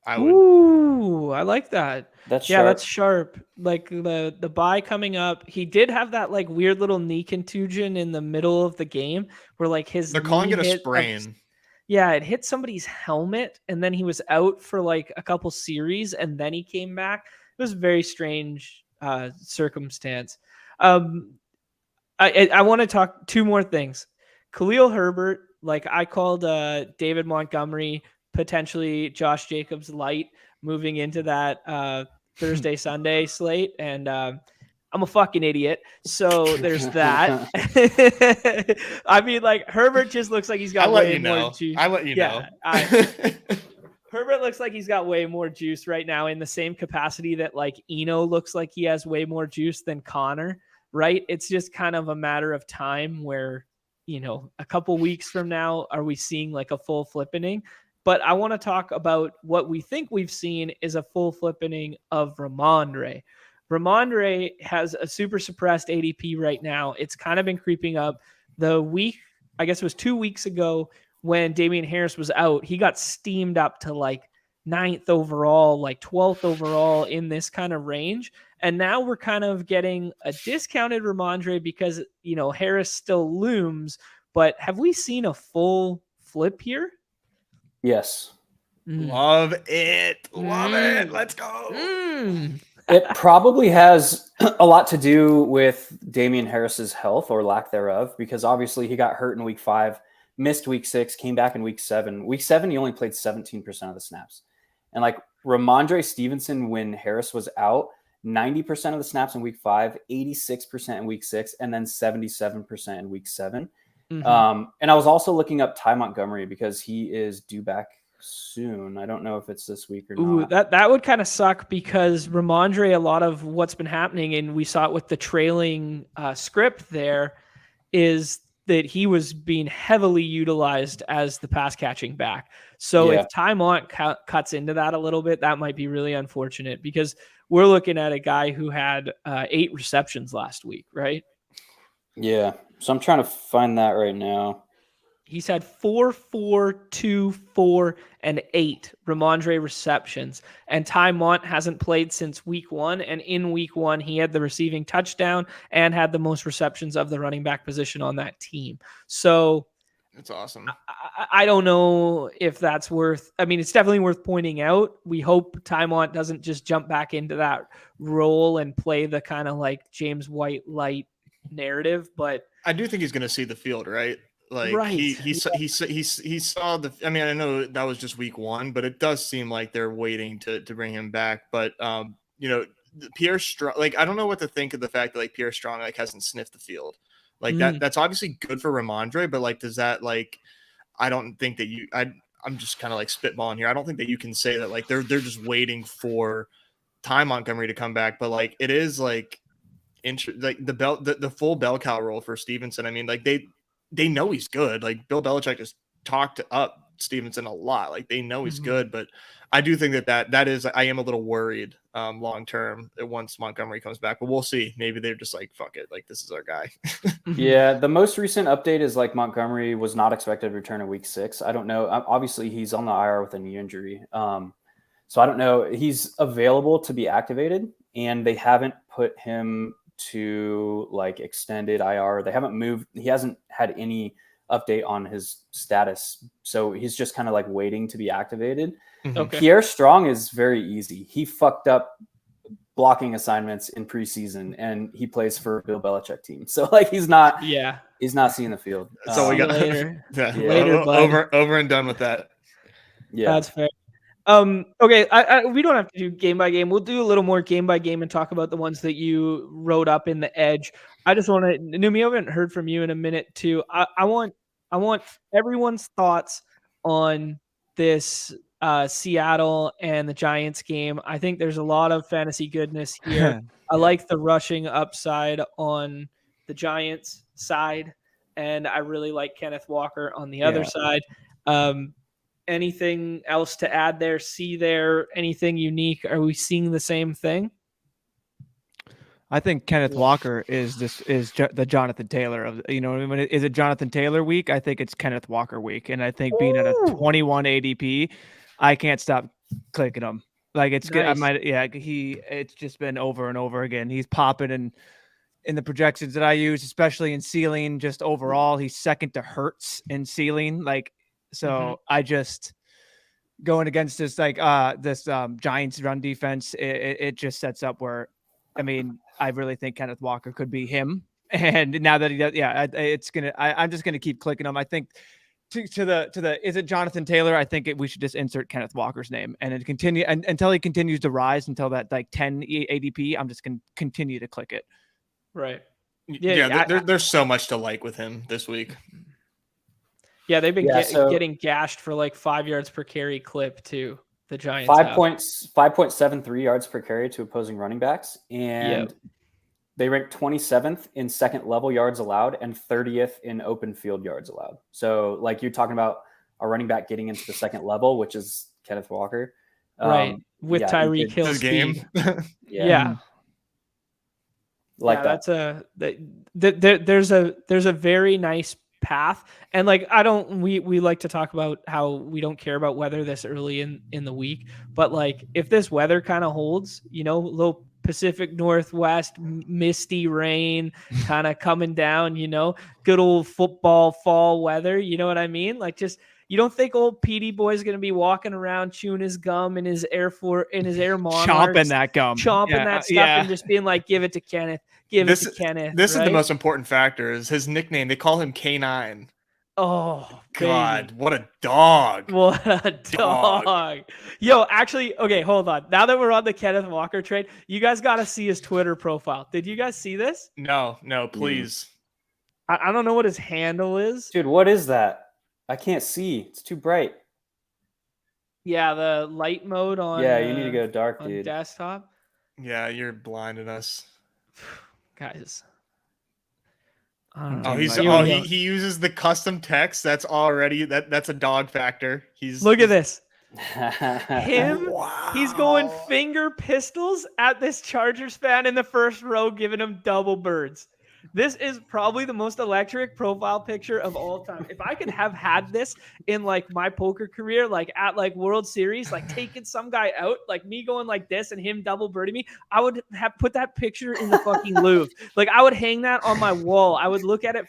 I like that. That's sharp. That's sharp. Like the bye coming up, he did have that like weird little knee contusion in the middle of the game where like they're calling it a sprain. It hit somebody's helmet, and then he was out for like a couple series, and then he came back. It was a very strange circumstance. I want to talk 2 more things. Khalil Herbert, like I called David Montgomery potentially Josh Jacobs light. moving into that Thursday, Sunday slate. And I'm a fucking idiot. So there's that. I mean, like, Herbert just looks like he's got way more juice. I let you know. Herbert looks like he's got way more juice right now, in the same capacity that like Eno looks like he has way more juice than Connor, right? It's just kind of a matter of time where, you know, a couple weeks from now, are we seeing like a full flippening? But I want to talk about what we think we've seen is a full flippening of Ramondre. Ramondre has a super suppressed ADP right now. It's kind of been creeping up. The week, I guess it was 2 weeks ago, when Damian Harris was out, he got steamed up to like 9th overall, like 12th overall in this kind of range. And now we're kind of getting a discounted Ramondre because, you know, Harris still looms. But have we seen a full flip here? Yes. Love it. Love it. Let's go. It probably has a lot to do with Damian Harris's health or lack thereof, because obviously he got hurt in week 5. Missed week 6, came back in week 7. Week 7, he only played 17% of the snaps. And like Ramondre Stevenson, when Harris was out, 90% of the snaps in week 5, 86% in week 6, and then 77% in week 7. And I was also looking up Ty Montgomery because he is due back soon. I don't know if it's this week or not. That would kind of suck, because Ramondre, a lot of what's been happening, and we saw it with the trailing script there, is that he was being heavily utilized as the pass catching back. So if Ty Mont cuts into that a little bit, that might be really unfortunate, because we're looking at a guy who had 8 receptions last week, right? Yeah. So I'm trying to find that right now. He's had 4, 4, 2, 4, and 8 Ramondre receptions. And Ty Mont hasn't played since week 1. And in week 1, he had the receiving touchdown and had the most receptions of the running back position on that team. So it's awesome. I don't know if that's worth, I mean, it's definitely worth pointing out. We hope Ty Mont doesn't just jump back into that role and play the kind of like James White light narrative, but I do think he's going to see the field, right? Like he saw the, I mean, I know that was just week 1, but it does seem like they're waiting to bring him back. But you know, Pierre Strong, like, I don't know what to think of the fact that like Pierre Strong like hasn't sniffed the field. Like that's obviously good for Ramondre, but like, does that, like, I don't think that I'm just kind of like spitballing here. I don't think that you can say that like they're just waiting for Ty Montgomery to come back, but like it is like like the full bell cow role for Stevenson. I mean, like they know he's good. Like Bill Belichick has talked up Stevenson a lot. Like they know he's good, but I do think that is, I am a little worried long term once Montgomery comes back, but we'll see. Maybe they're just like, fuck it, like this is our guy. Yeah, the most recent update is like Montgomery was not expected to return in week 6. I don't know. Obviously, he's on the IR with a knee injury. So I don't know. He's available to be activated, and they haven't put him to like extended IR. They haven't moved. He hasn't had any update on his status. So he's just kind of like waiting to be activated. Okay. Pierre Strong is very easy. He fucked up blocking assignments in preseason, and he plays for a Bill Belichick team. So like he's not seeing the field. So we got later. Later, over and done with that. Yeah, that's fair. Okay, we don't have to do game by game. We'll do a little more game by game and talk about the ones that you wrote up in the edge. I just want to, Numi, I haven't heard from you in a minute too. I want everyone's thoughts on this Seattle and the Giants game. I think there's a lot of fantasy goodness here. I like the rushing upside on the Giants side, and I really like Kenneth Walker on the other side. Anything else to add there? See there anything unique? Are we seeing the same thing? I think Kenneth Walker is the Jonathan Taylor of, you know, when it is a Jonathan Taylor week, I think it's Kenneth Walker week, and I think being at a 21 ADP, I can't stop clicking him. Like it's good. Nice. It's just been over and over again. He's popping in the projections that I use, especially in ceiling. Just overall, he's second to Hurts in ceiling. Like. So I just going against this Giants run defense, it just sets up where, I mean, I really think Kenneth Walker could be him. And now that he does, I'm just gonna keep clicking him. I think to the is it Jonathan Taylor? I think we should just insert Kenneth Walker's name and continue until he continues to rise until that like 10 ADP. I'm just gonna continue to click it. Right. Yeah, there's so much to like with him this week. Yeah, they've been getting gashed for like 5 yards per carry clip too. The Giants 5.73 yards per carry to opposing running backs, and they rank 27th in second level yards allowed and 30th in open field yards allowed. So like you're talking about a running back getting into the second level, which is Kenneth Walker. Right. With Tyreek Hill speed. Yeah. Like there's a very nice path. And like, we like to talk about how we don't care about weather this early in the week, but like if this weather kind of holds, low Pacific Northwest, misty rain kind of coming down, good old football fall weather. You know what I mean? Like just, you don't think old PD boy is going to be walking around chewing his gum in his Air Monarchs, chomping that gum, that stuff, and just being like, "Give it to Kenneth, This is the most important factor. Is his nickname? They call him K9. Oh God, baby. What a dog! What a dog! Yo, actually, okay, hold on. Now that we're on the Kenneth Walker trade, you guys got to see his Twitter profile. Did you guys see this? No, please. I don't know what his handle is, dude. What is that? I can't see. It's too bright. Yeah, the light mode on. Yeah, you need to go dark, dude. Desktop. Yeah, you're blinding us, guys. He uses the custom text. That's already that's a dog factor. Look at this. Him. Wow. He's going finger pistols at this Chargers fan in the first row, giving him double birds. This is probably the most electric profile picture of all time. If I could have had this in like my poker career, like at like World Series, like taking some guy out, like me going like this and him double birding me, I would have put that picture in the fucking Louvre. Like I would hang that on my wall. I would look at it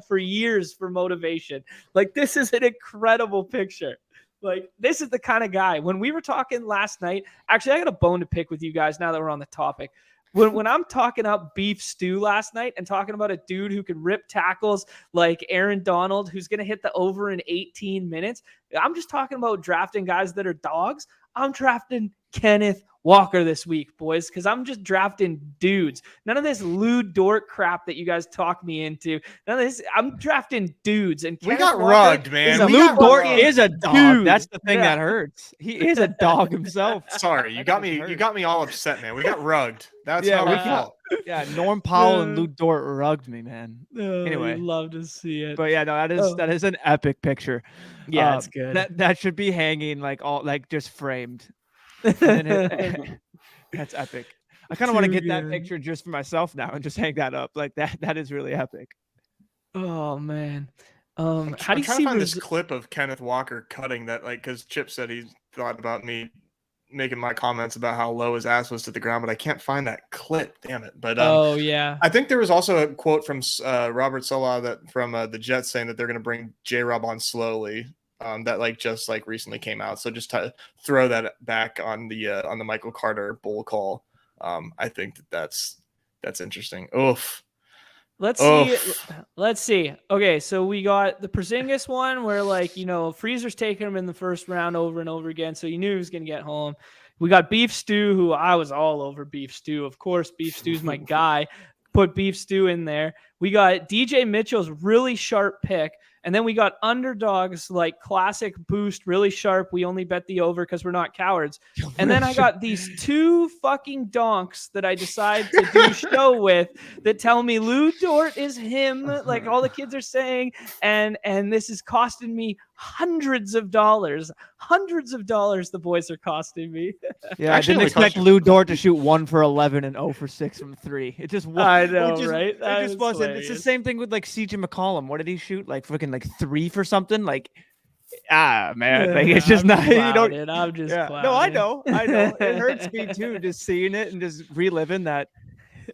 for years for motivation. Like this is an incredible picture. Like this is the kind of guy. When we were talking last night, actually I got a bone to pick with you guys now that we're on the topic. When I'm talking up beef stew last night and talking about a dude who can rip tackles like Aaron Donald, who's going to hit the over in 18 minutes, I'm just talking about drafting guys that are dogs. I'm drafting Kenneth Walker this week, boys, because I'm just drafting dudes. None of this Lou Dort crap that you guys talk me into. None of this. I'm drafting dudes. And we got rugged, man. Lou Dort is a dog. Dude. That's the thing that hurts. He is a dog himself. Sorry, you got me. You got me all upset, man. We got rugged. That's not my fault. Yeah, Norm Powell and Lou Dort rugged me, man. Anyway, love to see it. But yeah, no, that is an epic picture. Yeah, it's good. That should be hanging like just framed. That's epic. I kind of want to get that picture just for myself now and just hang that up. Like that is really epic. Oh man. I'm trying to find this clip of Kenneth Walker cutting that, like, because Chip said he thought about me making my comments about how low his ass was to the ground, but I can't find that clip. Damn it! But oh yeah, I think there was also a quote from Robert Saleh from the Jets saying that they're going to bring J-Rob on slowly. That like just like recently came out. So just to throw that back on the Michael Carter bull call. I think that's interesting. Oof. Let's see. Okay, so we got the Porzingis one where like, Freezer's taking him in the first round over and over again. So you knew he was going to get home. We got Beef Stew, who I was all over Beef Stew. Of course, Beef Stew's my guy. Put Beef Stew in there. We got DJ Mitchell's really sharp pick. And then we got Underdog's like classic boost, really sharp. We only bet the over because we're not cowards. And then I got these two fucking donks that I decide to do show with that tell me Lou Dort is him, like all the kids are saying. And this is costing me hundreds of dollars. Hundreds of dollars the boys are costing me. Yeah, I didn't expect Lou Dort to shoot 1 for 11 and 0 for 6 from 3. It just I know, right? It just wasn't. Hilarious. It's the same thing with like CJ McCollum. What did he shoot? Like freaking like 3 for something? Like man, like it's just not. You don't. I'm just. Yeah. No, I know. It hurts me too, just seeing it and just reliving that.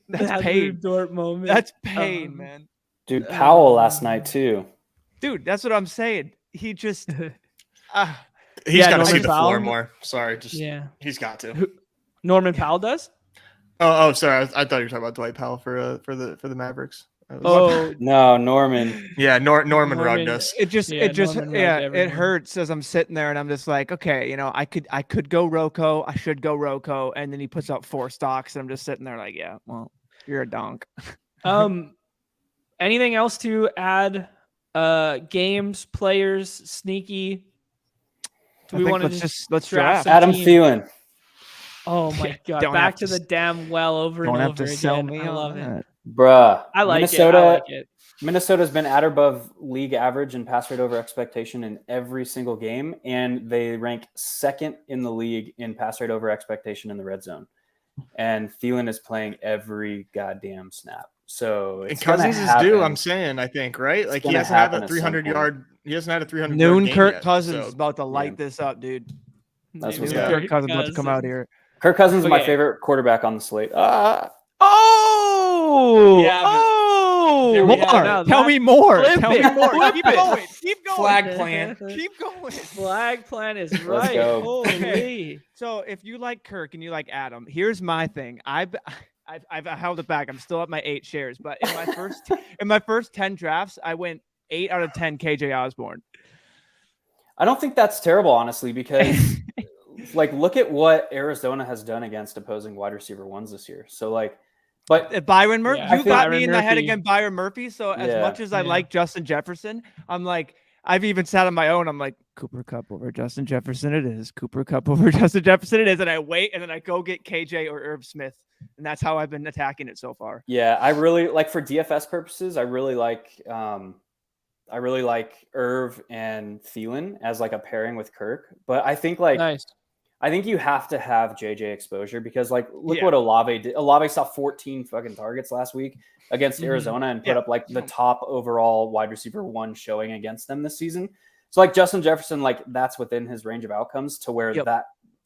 That's pain. Dort moment. That's pain, man. Dude, Powell last night too. Dude, that's what I'm saying. He just. He's got to see the floor more. Sorry, he's got to. Norman Powell does. Oh, sorry. I thought you were talking about Dwight Powell for the Mavericks. Oh, No, Norman. Yeah, Norman Norman. rugged us. It Norman rugged it everyone. hurts as I'm sitting there and I'm just like, okay, I could go Rocco. I should go Rocco. And then he puts up 4 stocks and I'm just sitting there like, yeah, well, you're a donk. Anything else to add? Games, players, sneaky. Do we want to let's draft draft? some Adam teams? Thielen. Oh my Yeah, God! don't Back have to to the damn well over and Don't over have to again. sell me I on love it. that. Bruh. I like Minnesota, it. I like it. Minnesota's been at or above league average in pass rate over expectation in every single game, and they rank second in the league in pass rate over expectation in the red zone. And Thielen is playing every goddamn snap. So And it's Cousins gonna is due, happen. I'm saying, I think, right? Like he gonna hasn't had happen that at some 300 point. yard. He hasn't had a 300 Noon yard game Kirk yet, Cousins so- is about to light Yeah. this up, dude. That's Noon what's Noon up. Kirk Cousins about to come out here. Kirk Cousins is my Okay. favorite quarterback on the slate. Oh! Yeah, but Oh! there we have More. it. Now Tell that- me more. Flip Tell it. me more. Flip Keep it. going. Keep going. Flag plan. Keep going. Flag plan is Let's right. go. Holy. So if you like Kirk and you like Adam, here's my thing. I've held it back. I'm still at my 8 shares, but in my first 10 drafts, I went 8 out of 10 KJ Osborne. I don't think that's terrible, honestly, because like look at what Arizona has done against opposing wide receiver ones this year. So like, but Byron Murphy, Yeah, you I got think me in the head Murphy- against Byron Murphy. So as Yeah. much as I Yeah. like Justin Jefferson, I'm like, I've even sat on my own. I'm like, Cooper Kupp over Justin Jefferson. It is Cooper Kupp over Justin Jefferson. It is. And I wait and then I go get KJ or Irv Smith. And that's how I've been attacking it so far. yeah, I really like for DFS purposes. I really like Irv and Thielen as like a pairing with Kirk. But I think like Nice. I think you have to have JJ exposure because like look Yeah. what Olave did. Olave saw 14 fucking targets last week against Mhm. Arizona and put Yeah. up like the top overall wide receiver one showing against them this season. So like Justin Jefferson, like that's within his range of outcomes to where Yep. that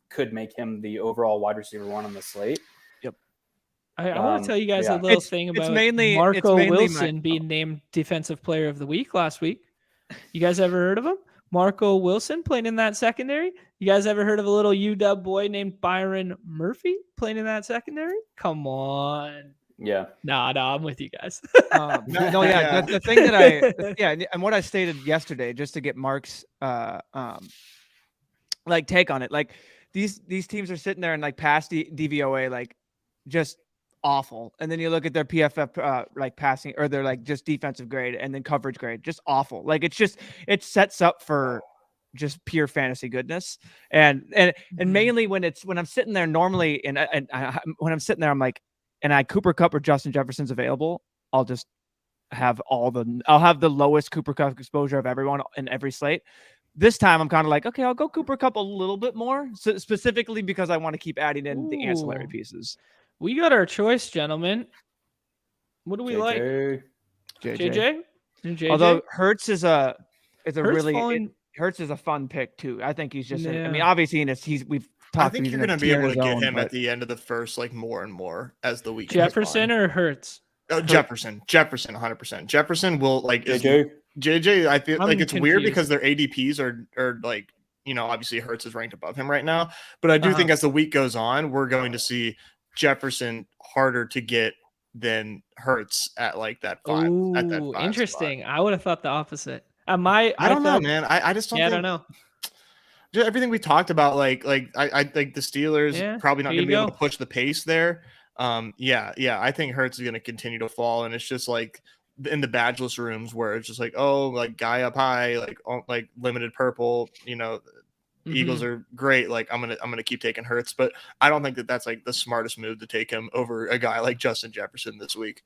could make him the overall wide receiver one on the slate. I want to tell you guys a yeah. little It's- thing it's about mainly- Marco it's mainly Wilson being named Defensive Player of the Week last week. You guys ever heard of him? Marco Wilson playing in that secondary. You guys ever heard of a little UW boy named Byron Murphy playing in that secondary? Come on. Yeah. Nah, I'm with you guys. No, yeah. The thing that and what I stated yesterday, just to get Mark's like take on it, like these teams are sitting there and like past DVOA, like just awful, and then you look at their PFF like passing or their like just defensive grade and then coverage grade, just awful. Like it sets up for just pure fantasy goodness, and mainly when I'm sitting there normally, and when I'm sitting there, I'm like, and Cooper Kupp or Justin Jefferson's available, I'll just have I'll have the lowest Cooper Kupp exposure of everyone in every slate. This time I'm kind of like, okay, I'll go Cooper Kupp a little bit more, so specifically because I want to keep adding in the ancillary Ooh. pieces. We got our choice, gentlemen. What do we like? JJ. JJ? Although Hurts is a Hurts really falling- Hurts is a fun pick too. I think he's just. I Yeah. mean, obviously, we've talked. I think he's you're in a going to be tier able to zone, get him but- at the end of the first, like more and more as the week goes Jefferson on. or Hurts? Jefferson, 100%. Jefferson will like JJ. I feel I'm like it's weird confused. because their ADPs are like, obviously Hurts is ranked above him right now, but I do think as the week goes on, we're going to see Jefferson harder to get than Hurts at like that 5. At that Ooh, 5 interesting. spot. I would have thought the opposite. I don't know, thought- man. I just don't. Yeah, I think, don't know. just everything we talked about, I think the Steelers Yeah, probably not here going to you be able go. to push the pace there. Yeah. I think Hurts is going to continue to fall, and it's just like in the badgeless rooms where it's just like, oh, like guy up high, like limited purple, Eagles are great. Like I'm gonna keep taking Hurts, but I don't think that's like the smartest move to take him over a guy like Justin Jefferson this week.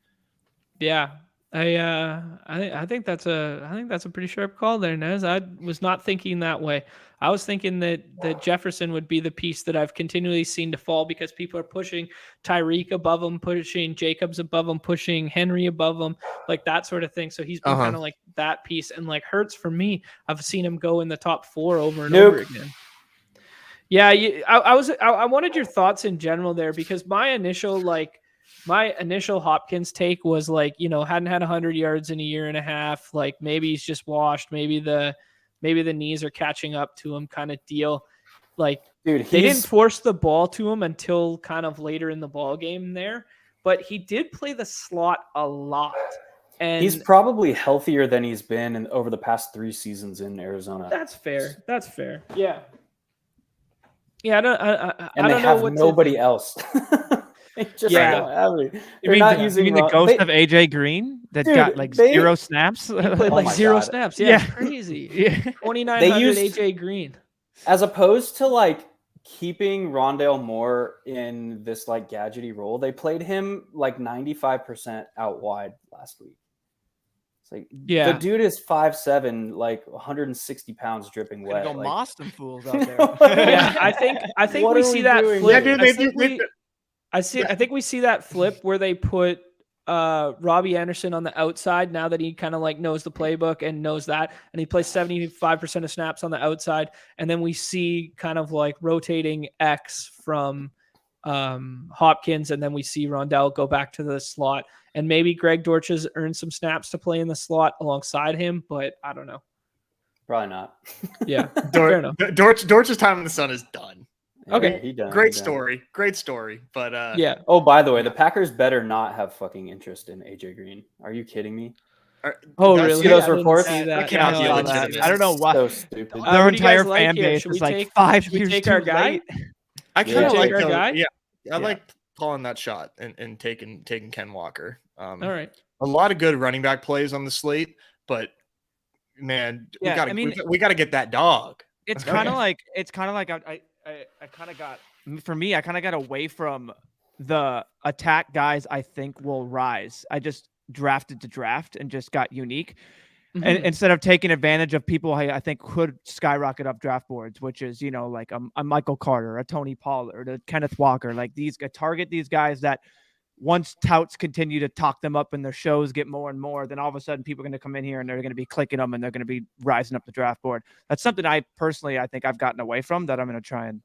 Yeah, I think that's a pretty sharp call there, Nez. I was not thinking that way. I was thinking that Jefferson would be the piece that I've continually seen to fall because people are pushing Tyreek above him, pushing Jacobs above him, pushing Henry above him, like that sort of thing. So he's been kind of like that piece. And like Hurts for me, I've seen him go in the top 4 over and over again. Yeah, I wanted your thoughts in general there because my initial Hopkins take was like, hadn't had 100 yards in a year and a half. Like maybe he's just washed. Maybe the knees are catching up to him kind of deal. Like, Dude, they didn't force the ball to him until kind of later in the ball game there, but he did play the slot a lot. And he's probably healthier than he's been over the past 3 seasons in Arizona. that's fair. That's fair. Yeah. Yeah, I don't And they know have what nobody else. They just Yeah. don't have any. You They're mean, not the, using you mean the Ron- ghost they- of AJ Green that Dude, got like they- 0 snaps? He played Oh like my 0 God. snaps. Yeah, Yeah. it's crazy. Yeah. 2,900 used- AJ Green. As opposed to like keeping Rondale Moore in this like gadgety role, they played him like 95% out wide last week. It's like Yeah. the dude is 5'7", like 160 pounds, dripping Gonna wet. go like, moss them fools out You there. know what Yeah, I think What we are see we that doing flip. here? Yeah, dude, I think we see that flip where they put Robbie Anderson on the outside now that he kind of like knows the playbook and knows that, and he plays 75% of snaps on the outside, and then we see kind of like rotating X from Hopkins, and then we see Rondell go back to the slot, and maybe Greg Dortch has earned some snaps to play in the slot alongside him, but I don't know. Probably not. Yeah, fair enough. Dortch's time in the sun is done. Okay. he done. Great he done. story. But Yeah, Oh, by the way, the Packers better not have fucking interest in AJ Green. Are you kidding me? Oh, that's- really? see those I didn't reports? see That that. cannot No, be I didn't legitimate. see I don't know It's why. So stupid. Uh, Their what do you guys entire like fan here? base Should is we like take- 5 should we years take too our guy? late. I Yeah. kind of Take like our the, guy? yeah, I Yeah. like calling that shot and taking Ken Walker. All right. A lot of good running back plays on the slate, but man, Yeah, I mean- we gotta get that dog. It's Okay. kind of like I kind of got, for me, I kind of got away from the attack guys I think will rise. I just drafted to draft and just got unique. Mm-hmm. And instead of taking advantage of people I think could skyrocket up draft boards, which is, like a Michael Carter, a Tony Pollard, a Kenneth Walker, like target these guys that once touts continue to talk them up and their shows get more and more, then all of a sudden people are going to come in here and they're going to be clicking them and they're going to be rising up the draft board. That's something I think I've gotten away from, that I'm going to try and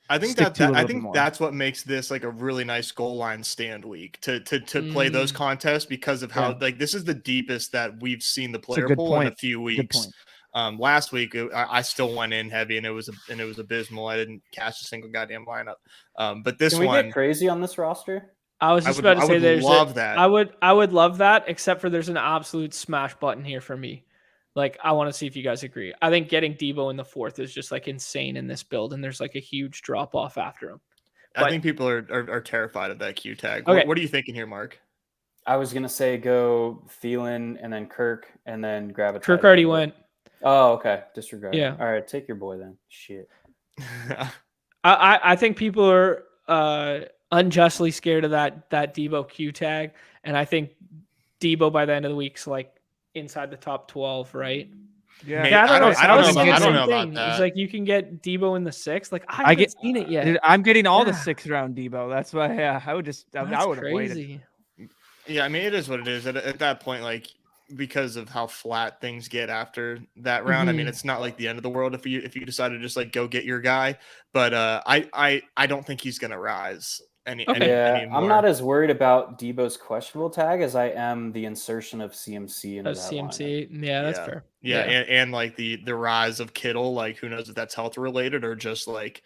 I think stick to a little bit more. that's what makes this like a really nice goal line stand week to play those contests, because of how like this is the deepest that we've seen the player good pool in a point. few Good weeks. point. Last week I still went in heavy and it was abysmal. I didn't catch a single goddamn lineup. But this Can we one, get crazy on this roster? I was just about to say there's that. I would love that, except for there's an absolute smash button here for me. Like, I want to see if you guys agree. I think getting Debo in the 4th is just like insane in this build, and there's like a huge drop off after him. I think people are terrified of that Q tag. Okay. What are you thinking here, Mark? I was gonna say go Thielen and then Kirk and then grab a. Kirk tight already end. went. Oh, okay. Disregard. Yeah. All right, take your boy then. Shit. I think people are unjustly scared of that Debo Q tag, and I think Debo by the end of the week's like inside the top 12, right? Yeah. Man, Yeah, I don't know. I don't know Same about thing. that. He's like, you can get Debo in the 6th. Like, I haven't seen it yet. Dude, I'm getting all the Yeah. 6th round Debo. That's why I would just I That's would have waited. crazy. Yeah, I mean, it is what it is. At that point, like, because of how flat things get after that round, I mean, it's not like the end of the world if you decide to just like go get your guy. But I don't think he's gonna rise anymore. I'm not as worried about Debo's questionable tag as I am the insertion of CMC into that CMC. lineup. Yeah, that's fair. Yeah, and like the rise of Kittle, like who knows if that's health related or just like,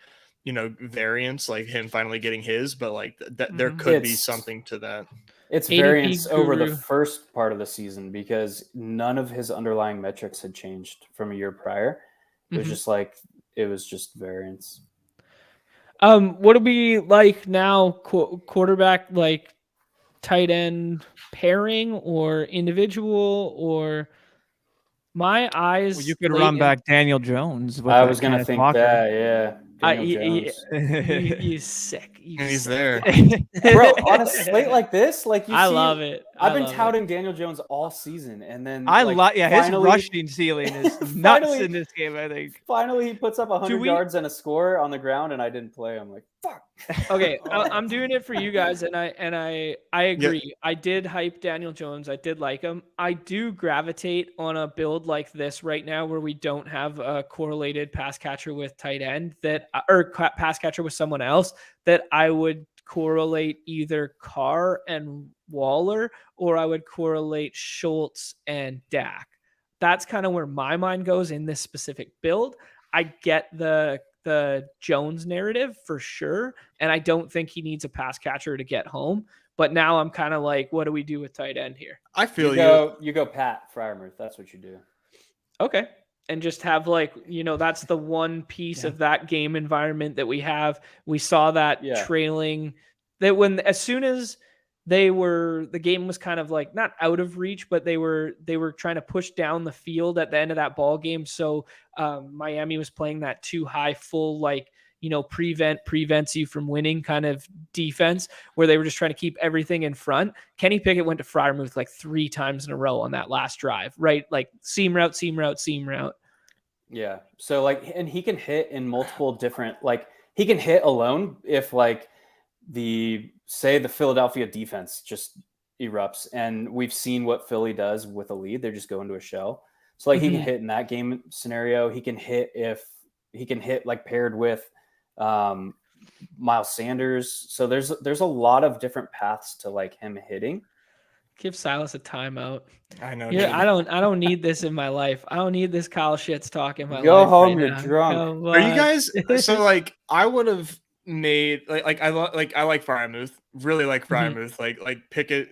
variance, like him finally getting his, but like there could be something to that. It's ADP variance over the guru. first part of the season because none of his underlying metrics had changed from a year prior. It was just like it was just variance. What would be like now quarterback, like tight end pairing or individual, or my eyes? Well, you could late run in- back Daniel Jones. With I that was gonna Kenneth think Walker. that, yeah. Daniel Jones. You sick. You And he's sick. there. Bro, on a slate like this, like you I see, love it. I've been love it. touting Daniel Jones all season, and then I like, love, his finally- rushing ceiling is nuts Finally- in this game. I think. Finally, he puts up 100 we- yards and a score on the ground, and I didn't play. I'm like, fuck. Okay, I'm doing it for you guys, and I agree. I did hype Daniel Jones. I did like him. I do gravitate on a build like this right now, where we don't have a correlated pass catcher with tight end or pass catcher with someone else, that I would correlate either Carr and Waller, or I would correlate Schultz and Dak. That's kind of where my mind goes in this specific build. I get the Jones narrative for sure, and I don't think he needs a pass catcher to get home. But now I'm kind of like, what do we do with tight end here? I feel You go Pat Fryermuth. That's what you do. Okay. And just have like, that's the one piece of that game environment that we have. We saw that trailing that as soon as the game was kind of like not out of reach, but they were trying to push down the field at the end of that ball game. So Miami was playing that too high full, like, prevents you from winning kind of defense where they were just trying to keep everything in front. Kenny Pickett went to Fryermuth like 3 times in a row on that last drive, right? Like seam route. Yeah. So like, and he can hit in multiple different, like he can hit alone if like the Philadelphia defense just erupts, and we've seen what Philly does with a lead. They just go into a shell. So like he can hit in that game scenario. He can hit like paired with Miles Sanders. So there's a lot of different paths to like him hitting. Give Silas a timeout. I know. Yeah, I don't need this in my life. I don't need this Kyle Shits talk in my life. Go home, right you're now. drunk. Are you guys so like I would have made I like Fryermuth, really like Fryermuth. Like Pickett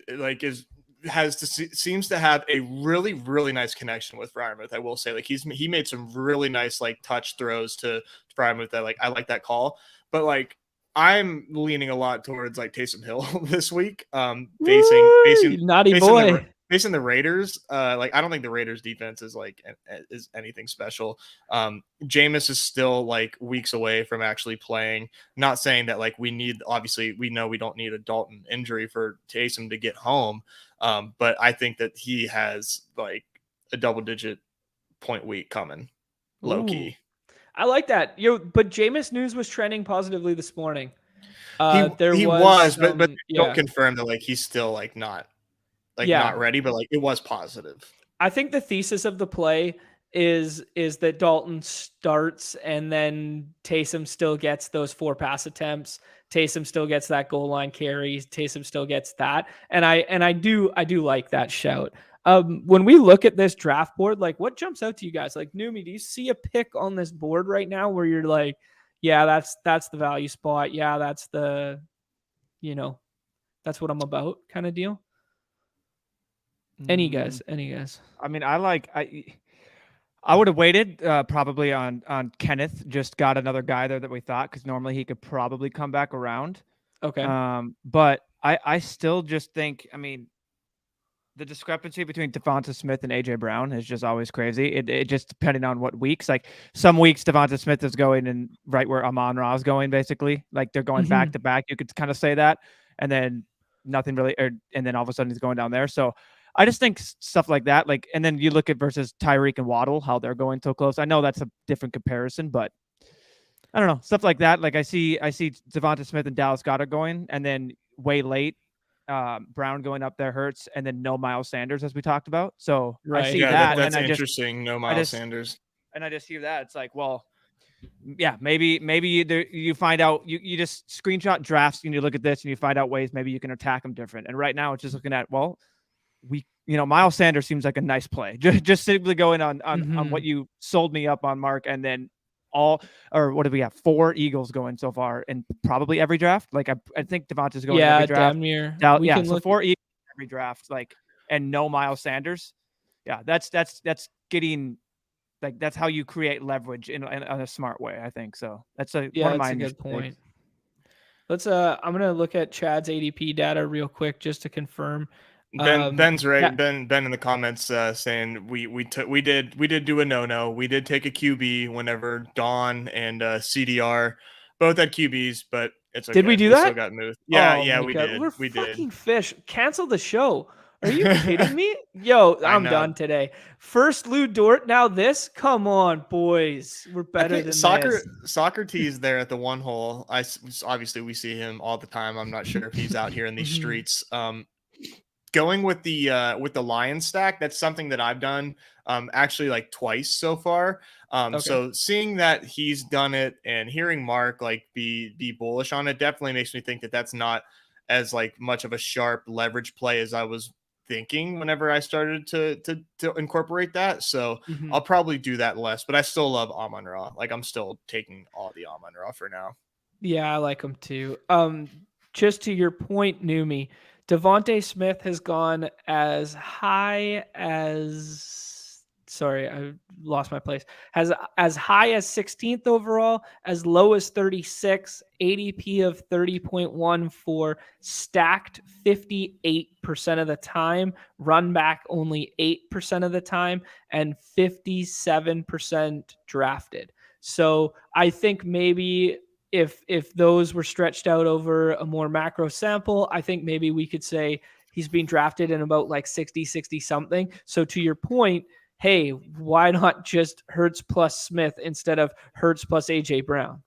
seems to have a really, really nice connection with Fryermuth. I will say, like he made some really nice like touch throws to Fryermuth that like I like that call. But like I'm leaning a lot towards like Taysom Hill this week. Facing naughty boy. Facing the Raiders, like I don't think the Raiders defense is anything special. Jameis is still like weeks away from actually playing. Not saying that like we know we don't need a Dalton injury for Taysom to get home. But I think that he has like a double-digit point week coming, low key. I like that. But Jameis news was trending positively this morning. He was, but don't confirm that like he's still like not ready, but like it was positive. I think the thesis of the play is that Dalton starts and then Taysom still gets those 4 pass attempts. Taysom still gets that goal line carry. Taysom still gets that. And I do like that shout. When we look at this draft board, like what jumps out to you guys? Like Numi, do you see a pick on this board right now where you're like, yeah, that's the value spot. Yeah, that's the, that's what I'm about kind of deal. Any guys? I mean, I would have waited probably on Kenneth. Just got another guy there that we thought, because normally he could probably come back around. Okay. But I still just think, I mean, the discrepancy between Devonta Smith and AJ Brown is just always crazy. It just depending on what weeks. Like some weeks Devonta Smith is going in right where Amon-Ra is going, basically. Like they're going back to back. You could kind of say that, and then nothing really, and then all of a sudden he's going down there. So I just think stuff like that. Like, and then you look at versus Tyreek and Waddle, how they're going so close. I know that's a different comparison, but I don't know, stuff like that. Like I see Devonta Smith and Dallas Goedert going, and then way late. Brown going up there hurts, and then no Miles Sanders, as we talked about. So I see that. That's and interesting. No Miles Sanders. And I just hear that. It's like, well, yeah, maybe you find out, you just screenshot drafts and you look at this and you find out ways maybe you can attack them different. And right now it's just looking at, well, Miles Sanders seems like a nice play. Just simply going on what you sold me up on, Mark, and then what do we have? 4 Eagles going so far in probably every draft. Like I think Devonta's going every draft. Damn near. So 4 Eagles every draft, like, and no Miles Sanders. Yeah, that's getting, like, that's how you create leverage in a smart way, I think. So that's one of my good point. Let's I'm gonna look at Chad's ADP data real quick just to confirm. Ben's right. Ben in the comments saying we did do a no. We did take a QB whenever Dawn and CDR both had QBs, but it's okay. Did we do that? Still got moved. Yeah, we God. did. We're we fucking did. fish. Cancel the show. Are you kidding me? Yo, I'm done today. First Lou Dort, now this. Come on, boys. We're better than this. Socrates there at the one hole. Obviously we see him all the time. I'm not sure if he's out here in these streets. Going with the Lion stack, that's something that I've done actually like twice so far. So seeing that he's done it and hearing Mark like be bullish on it definitely makes me think that that's not as like much of a sharp leverage play as I was thinking whenever I started to incorporate that. So I'll probably do that less, but I still love Amon-Ra. Like I'm still taking all the Amon-Ra for now. Yeah, I like him too. Just to your point, Numi, Devontae Smith has gone as high as. Sorry, I lost my place. Has as high as 16th overall, as low as 36, ADP of 30.1 for stacked 58% of the time, run back only 8% of the time, and 57% drafted. So I think maybe if those were stretched out over a more macro sample, I think maybe we could say he's being drafted in about like 60 something. So to your point, hey, why not just Hurts plus Smith instead of Hurts plus AJ Brown?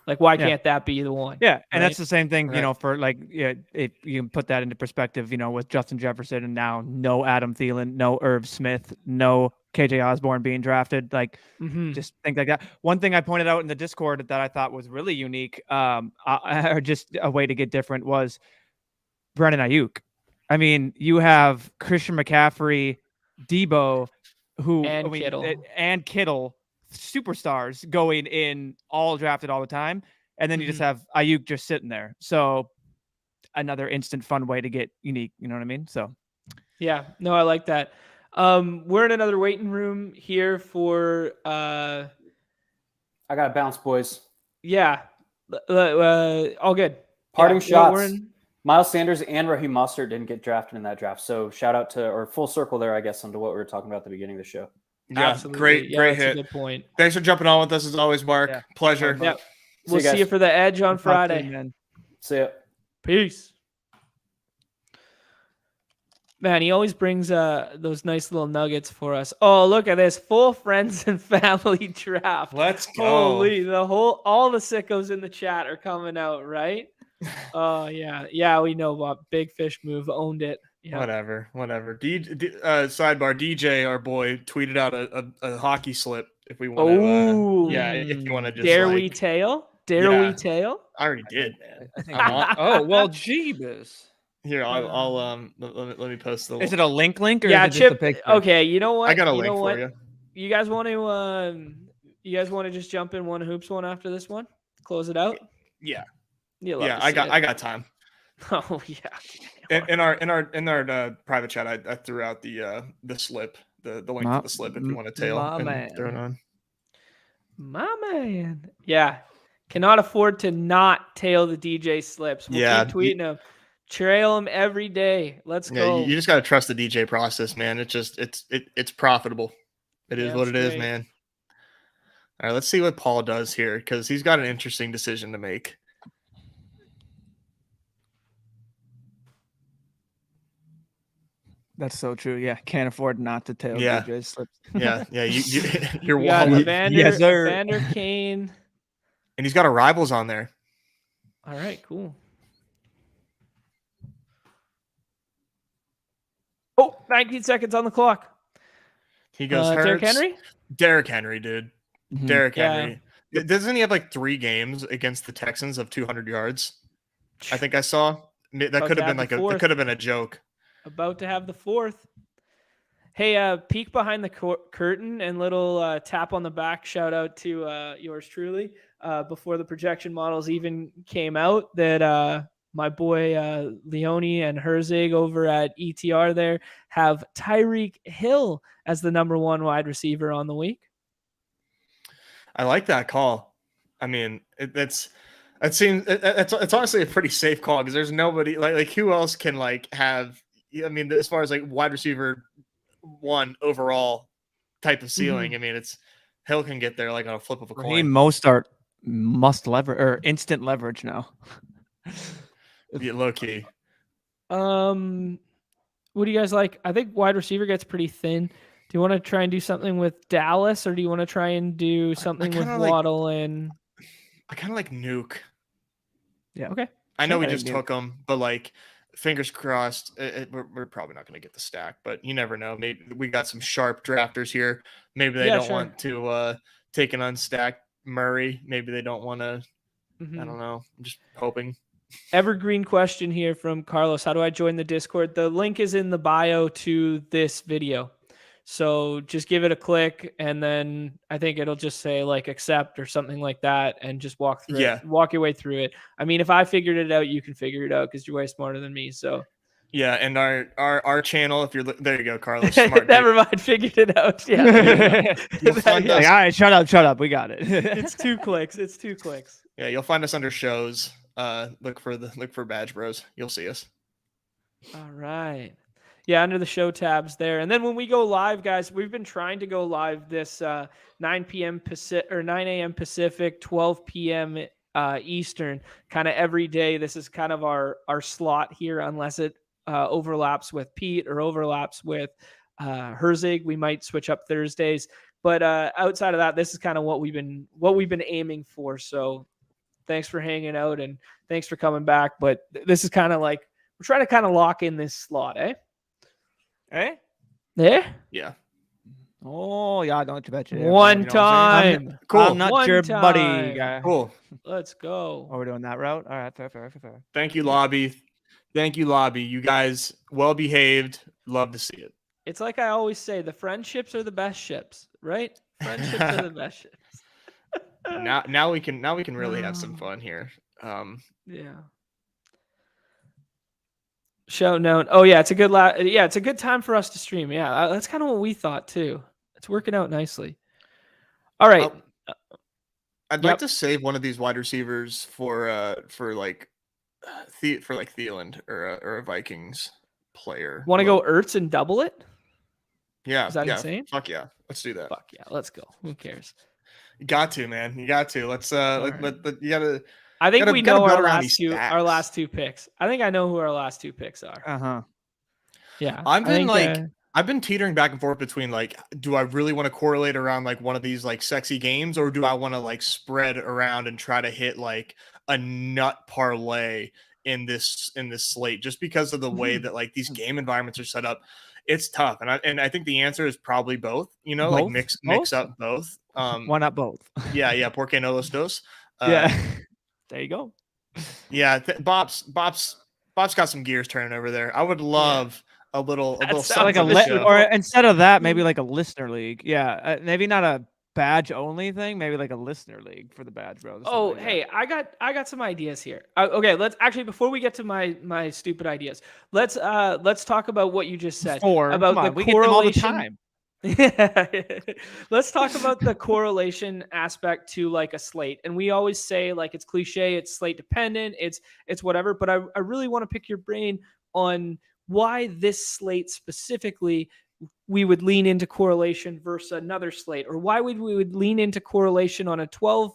Like, why can't that be the one? Yeah, and right? that's the same thing, Right. for like, if you can put that into perspective, with Justin Jefferson and now no Adam Thielen, no Irv Smith, no KJ Osborne being drafted, like just think like that. One thing I pointed out in the Discord that I thought was really unique, or just a way to get different, was Brandon Ayuk. I mean, you have Christian McCaffrey, Debo, and Kittle, superstars going in, all drafted all the time, and then you just have Ayuk just sitting there. So another instant fun way to get unique. You know what I mean? So yeah, no, I like that. We're in another waiting room here for I got to bounce, boys. yeah, all good. Parting shots. We're in, Miles Sanders and Raheem Mostert didn't get drafted in that draft. So shout out to, or full circle there, I guess, onto what we were talking about at the beginning of the show. Yeah, absolutely. great that's hit. A good point. Thanks for jumping on with us as always, Mark. Yeah. Pleasure. Yeah, See we'll you guys. see you for the Edge on Friday. man. See ya. Peace. Man, he always brings those nice little nuggets for us. Oh, look at this full friends and family draft. Let's go. Holy, all the sickos in the chat are coming out, right? Oh yeah, we know about Big Fish Move owned it. Yeah. Whatever. Sidebar, DJ, our boy, tweeted out a hockey slip if we want Oh, to. If you want to just dare we tail? We tail? I already did, man. I think I'm on. oh well, Jeebus. Here, I'll let me post the. Is it a link or Yeah, is it Chip. just a picture? Okay, you know what? I got a you link know for what? you. You guys want to just jump in one hoops one after this one? Close it out. Yeah, You love to I see got it. I got time. Oh yeah. In our private chat, I threw out the slip, the link to the slip if you want to tail my and man. throw it on. My man. Yeah. Cannot afford to not tail the DJ slips. We'll keep tweeting them. Trail them every day. Let's go. Yeah, you just gotta trust the DJ process, man. It's profitable. It is what it is, man. All right, let's see what Paul does here because he's got an interesting decision to make. That's so true. Yeah, can't afford not to tail DJ slips. Yeah. You're We got wallet. Evander Kane. And he's got a rivals on there. All right, cool. Oh, 19 seconds on the clock. He goes Derrick Henry? Derrick Henry, dude. Mhm. Derrick Henry. Doesn't he have like 3 games against the Texans of 200 yards? I think I saw. That could have been a joke. About to have the 4th. Hey, peek behind the curtain and little tap on the back. Shout out to yours truly. Before the projection models even came out, that my boy Leone and Herzig over at ETR there have Tyreek Hill as the number 1 wide receiver on the week. I like that call. I mean, it's honestly a pretty safe call because there's nobody like who else can like have. I mean, as far as like wide receiver 1 overall type of ceiling, I mean, it's Hill can get there like on a flip of a coin. Mostert must leverage or instant leverage now. Yeah, low key. What do you guys like? I think wide receiver gets pretty thin. Do you want to try and do something with Dallas, or do you want to try and do something with Waddle and? I kind of like Nuke. Yeah. Okay. I know we just took him, but like, fingers crossed. We're probably not going to get the stack, but you never know. Maybe we got some sharp drafters here. Maybe they don't want to take an unstacked Murray. Maybe they don't want to. I don't know. I'm just hoping. Evergreen question here from Carlos. How do I join the Discord? The link is in the bio to this video. So just give it a click, and then I think it'll just say like accept or something like that, and just walk through Yeah. it, walk your way through it. I mean, if I figured it out, you can figure it out because you're way smarter than me. So Yeah, and our channel, if you're there, you go, Carlos. Smart. never mind, figured it out. Yeah, You'll find Like, us. all right, shut up. We got it. it's 2 clicks. It's 2 clicks. Yeah, you'll find us under shows. Look for Badge Bros. You'll see us. All right. Yeah, under the show tabs there. And then when we go live, guys, we've been trying to go live this 9 p.m. Pacific or 9 a.m. Pacific, 12 p.m. Eastern, kind of every day. This is kind of our slot here, unless it overlaps with Pete or overlaps with Herzig. We might switch up Thursdays, but outside of that, this is kind of what we've been aiming for. So thanks for hanging out and thanks for coming back. But this is kind of like we're trying to kind of lock in this slot, eh? Eh? Yeah. Yeah. Oh, yeah, don't you bet you. One You know what I'm saying? time. Cool. I'm not One your time. buddy guy. Cool. Let's go. Oh, we're doing that route? All right, fair. Thank you, Lobby. Thank you, Lobby. You guys well behaved. Love to see it. It's like I always say, the friendships are the best ships, right? Friendships are the best ships. Now we can really have some fun here. Yeah. Show note. Oh yeah, it's a good it's a good time for us to stream. Yeah, that's kind of what we thought too. It's working out nicely. All right. I'd like to save one of these wide receivers for like Thielen or a Vikings player. Want to go Ertz and double it? Yeah. Is that yeah. insane? Fuck yeah. Let's do that. Fuck yeah. Let's go. Who cares? You got to, man. You got to. Let's right. you gotta. I think we gotta know build our around last these two. stacks. Our last 2 picks. I think I know who our last 2 picks are. Uh-huh. Yeah. I've been teetering back and forth between like, do I really want to correlate around like one of these like sexy games, or do I want to like spread around and try to hit like a nut parlay in this slate, just because of the way that like these game environments are set up? It's tough, and I think the answer is probably both. You know, Both? like mix up both. Why not both? Yeah. Porque no los dos? Yeah. There you go. Yeah. Bob's got some gears turning over there. I would love a little sounds something like to show. or instead of that, maybe like a listener league. Yeah, maybe not a badge only thing. Maybe like a listener league for the badge bros. Oh, hey, I got some ideas here. Okay, let's actually, before we get to my stupid ideas, let's talk about what you just said about the correlation. Let's talk about the correlation aspect to like a slate. And we always say like it's cliche, it's slate dependent, it's whatever. But I really want to pick your brain on why this slate specifically we would lean into correlation versus another slate, or why we would lean into correlation on a 12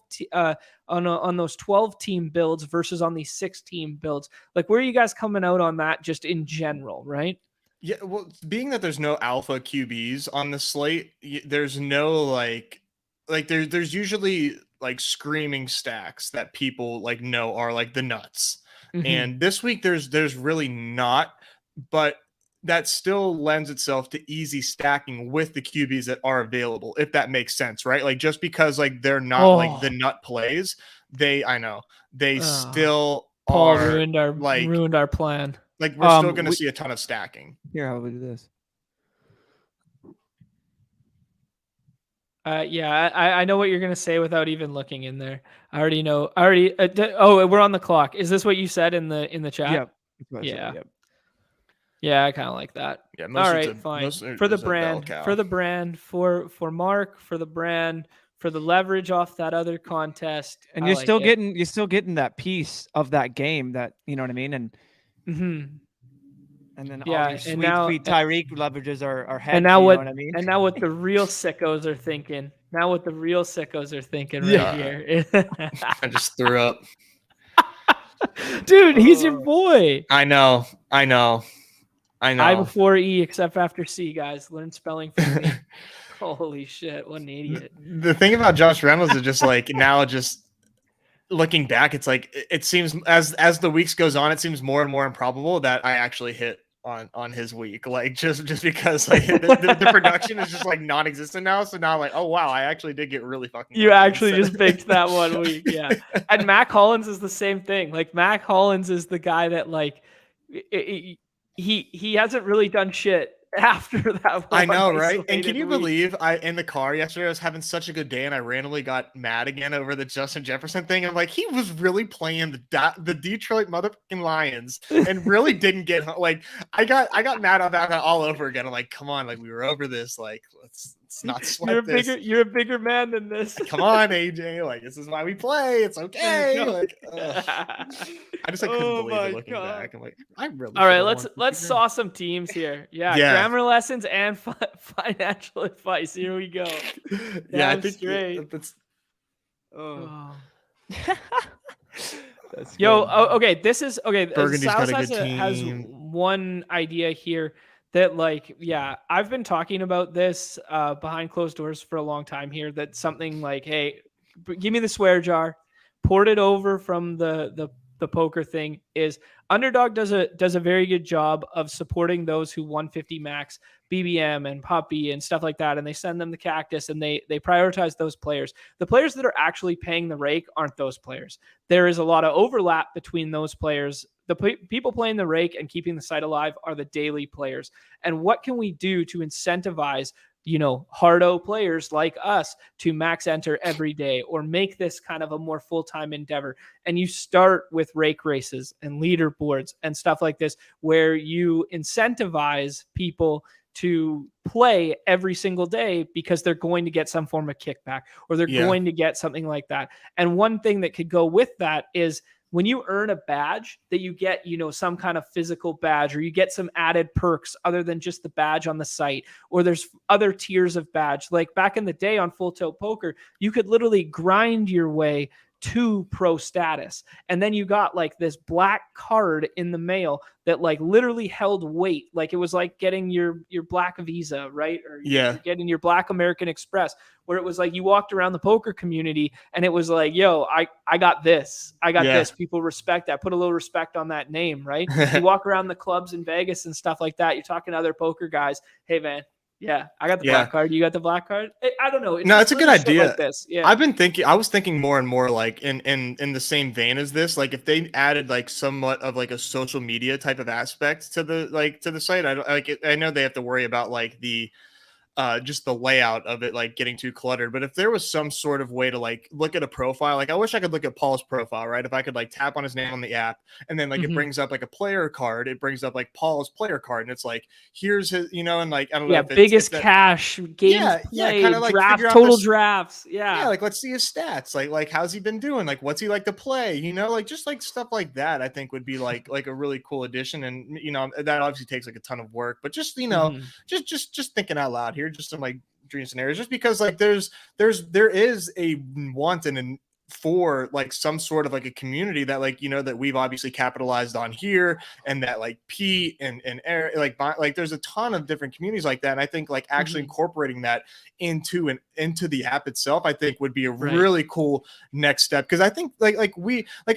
on those 12 team builds versus on these 6 team builds. Like, where are you guys coming out on that just in general, right? Yeah, well, being that there's no alpha QBs on the slate, there's no like there's usually like screaming stacks that people like know are like the nuts. Mm-hmm. And this week there's really not, but that still lends itself to easy stacking with the QBs that are available, if that makes sense, right? Like, just because like they're not like the nut plays, they still Paul are ruined our plan. Like, we're still going to see a ton of stacking. Here, how about we do this? Yeah, I know what you're gonna say without even looking in there. I already know. Oh, we're on the clock. Is this what you said in the chat? Yep. Yeah. Yeah, I kind of like that. Yeah. All right, fine. For the brand, for Mark, for the brand, for the leverage off that other contest, and you're still getting that piece of that game, that, you know what I mean, and and then all these sweet Tyreek leverages are head. And now you what? Know what I mean? And now what the real sickos are thinking? Right here. I just threw up. Dude, he's your boy. I know. I before E, except after C, guys. Learn spelling from me. Holy shit, what an idiot. The thing about Josh Reynolds is just like, now just looking back, it's like, it seems as the weeks goes on, it seems more and more improbable that I actually hit on his week. Like, just because like the production is just like non-existent now. So now I'm like, oh wow, I actually did get really fucking You actually just picked that 1 week. Yeah. And Mac Hollins is the same thing. Like, Mac Hollins is the guy that like he hasn't really done shit after that. I know, one right? And can isolated you week. believe in the car yesterday, I was having such a good day and I randomly got mad again over the Justin Jefferson thing. I'm like, he was really playing the Detroit motherfucking Lions and really didn't get like, I got mad about that all over again. I'm like, come on, like we were over this. Like, let's not sweat this. You're a bigger man than this. Come on, AJ. Like, this is why we play. It's okay. Like, I just couldn't Oh believe my it looking God. back. I'm like, I really. All right, should've let's won. saw some teams here. Yeah, Yeah. grammar lessons and financial advice. Here we go. Yeah, I Damn think straight. that's. Oh. That's Yo, good. okay. This is okay. Burgundy's got South a good has team. one idea here that, like, yeah, I've been talking about this behind closed doors for a long time here. That something like, hey, give me the swear jar, poured it over from the poker thing. Is Underdog does a very good job of supporting those who 150 max BBM and Puppy and stuff like that, and they send them the cactus and they prioritize those players. The players that are actually paying the rake aren't those players. There is a lot of overlap between those players. The people playing the rake and keeping the site alive are the daily players. And what can we do to incentivize, hardo players like us to max enter every day or make this kind of a more full-time endeavor? And you start with rake races and leaderboards and stuff like this, where you incentivize people to play every single day because they're going to get some form of kickback or they're going to get something like that. And one thing that could go with that is when you earn a badge that you get, some kind of physical badge, or you get some added perks other than just the badge on the site, or there's other tiers of badge. Like back in the day on Full Tilt Poker, you could literally grind your way to pro status. And then you got like this black card in the mail that like literally held weight. Like it was like getting your black Visa, right? Or you're getting your black American Express, where it was like you walked around the poker community and it was like, yo, I got this. I got this. People respect that. Put a little respect on that name, right? You walk around the clubs in Vegas and stuff like that. You're talking to other poker guys. Hey, man. Yeah, I got the black card. You got the black card? I don't know. It's a good idea. Like this. Yeah. I was thinking more and more like in the same vein as this, like if they added like somewhat of like a social media type of aspect to the site. I know they have to worry about like the just the layout of it like getting too cluttered, but if there was some sort of way to like look at a profile, like I wish I could look at Paul's profile, right? If I could like tap on his name on the app and then like it brings up like a player card, it brings up like Paul's player card, and it's like here's his, and like I don't know if biggest it's cash games played, kind of like draft, figure out total drafts, like let's see his stats, like how's he been doing, like what's he like to play, like just like stuff like that I think would be like a really cool addition. And that obviously takes like a ton of work, but just just thinking out loud here, just some like dream scenarios, just because like there is a want and for like some sort of like a community that like that we've obviously capitalized on here, and that like Pete and Eric, like there's a ton of different communities like that, and I think like actually incorporating that into the app itself I think would be a really cool next step, because I think like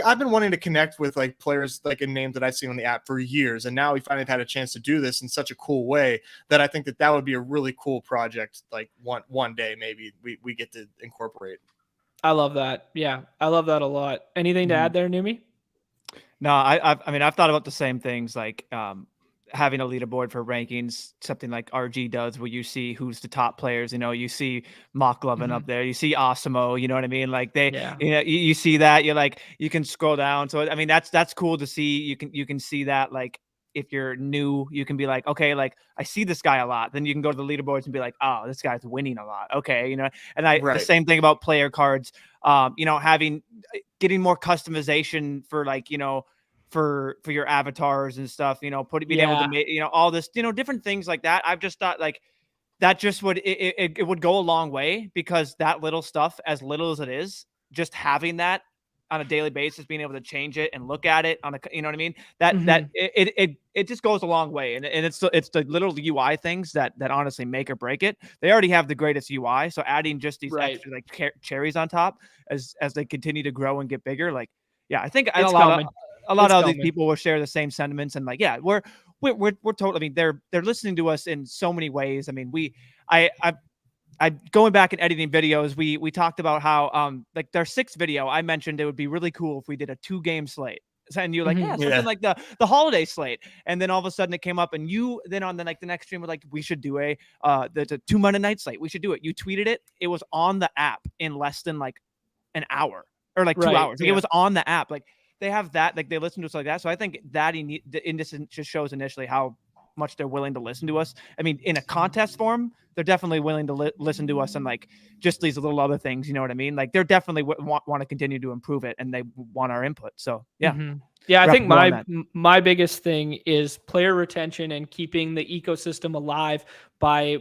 I've been wanting to connect with like players like in names that I've seen on the app for years, and now we finally have had a chance to do this in such a cool way that I think that would be a really cool project, like one day maybe we get to incorporate. I love that. Yeah, I love that a lot. Anything to add there, Numi? No, I've thought about the same things, like having a leaderboard for rankings, something like RG does, where you see who's the top players. You see Mock Lovin up there, you see Osimo. You know what I mean? Like you see that. You're like, you can scroll down. So I mean, that's cool to see. You can see that, like, if you're new, you can be like, okay, like I see this guy a lot. Then you can go to the leaderboards and be like, oh, this guy's winning a lot. Okay. And the same thing about player cards, getting more customization for like, for your avatars and stuff, being able to make, all this, different things like that. I've just thought like that just would, it would go a long way, because that little stuff, as little as it is, just having that on a daily basis, being able to change it and look at it on a, you know what I mean? That it just goes a long way. And it's the little UI things that honestly make or break it. They already have the greatest UI. So adding just these extra like cherries on top as they continue to grow and get bigger. Like, yeah, I think a lot of these people will share the same sentiments, and like, yeah, we're totally, I mean, they're listening to us in so many ways. I mean, I going back and editing videos, we talked about how like their 6th video, I mentioned it would be really cool if we did a 2-game slate. And you're like, Mhm. something like the holiday slate. And then all of a sudden it came up, and you then on the next stream were like, we should do the 2 Monday night slate. We should do it. You tweeted it. It was on the app in less than like an hour or like 2 Right, hours. Like, yeah. it was on the app. Like they have that. Like they listen to us like that. So I think that this just shows initially how much they're willing to listen to us. I mean, in a contest form, they're definitely willing to listen to us and like just these little other things. You know what I mean? Like they're definitely want to continue to improve it, and they want our input. So yeah. Mhm. Yeah, I Wrap think up on that. my biggest thing is player retention and keeping the ecosystem alive by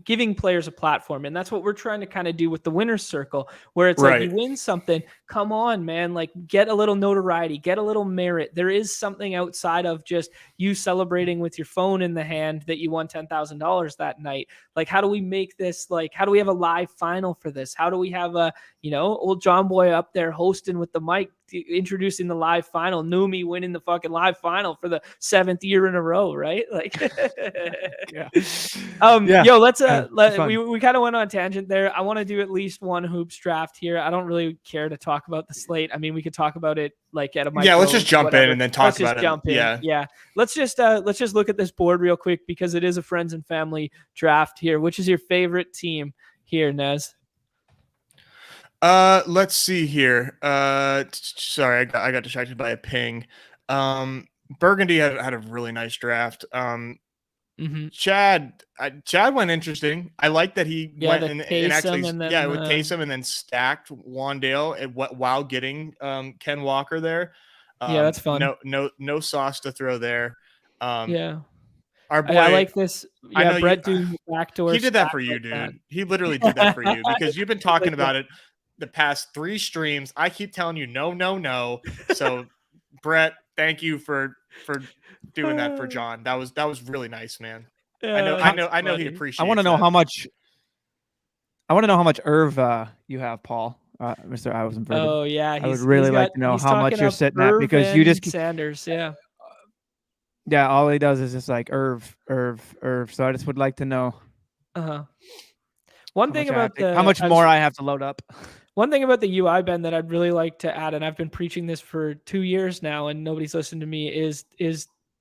giving players a platform. And that's what we're trying to kind of do with the winner's circle, where it's like Right. you win something, come on, man, like get a little notoriety, get a little merit. There is something outside of just you celebrating with your phone in the hand that you won $10,000 that night. Like, how do we make this, like, how do we have a live final for this? How do we have old John Boy up there hosting with the mic, introducing the live final, Numi winning the fucking live final for the 7th year in a row, right? Like, Yeah. Yo, let's it's fun. we kind of went on a tangent there. I want to do at least one hoops draft here. I don't really care to talk about the slate. I mean, we could talk about it like at a micro. Yeah, let's just jump whatever. in and then talk Let's about just it. jump in. Yeah. Let's just look at this board real quick, because it is a friends and family draft here. Which is your favorite team here, Nez? Let's see here. Sorry, I got distracted by a ping. Burgundy had a really nice draft. Chad went interesting. I like that he went and actually with Taysom and then stacked Wandale while getting Ken Walker there. Yeah, that's fun. No sauce to throw there. Yeah. Our boy, I like this. Yeah, Brett doing backdoor. He did that for you, dude. That. He literally did that for you, because you've been talking about it the past 3 streams. I keep telling you no. So Brett, thank you for doing that for John. That was really nice, man. Yeah, I know he appreciates. I want to know how much. I want to know how much Irv you have, Paul. Mr. I was inverted. Oh yeah, I would really like to know how much you're sitting at, because you just Sanders. Yeah. Yeah, all he does is just like Irv. So I just would like to know. One thing about how much more I have to load up. One thing about the UI, Ben, that I'd really like to add, and I've been preaching this for 2 years now, and nobody's listened to me, is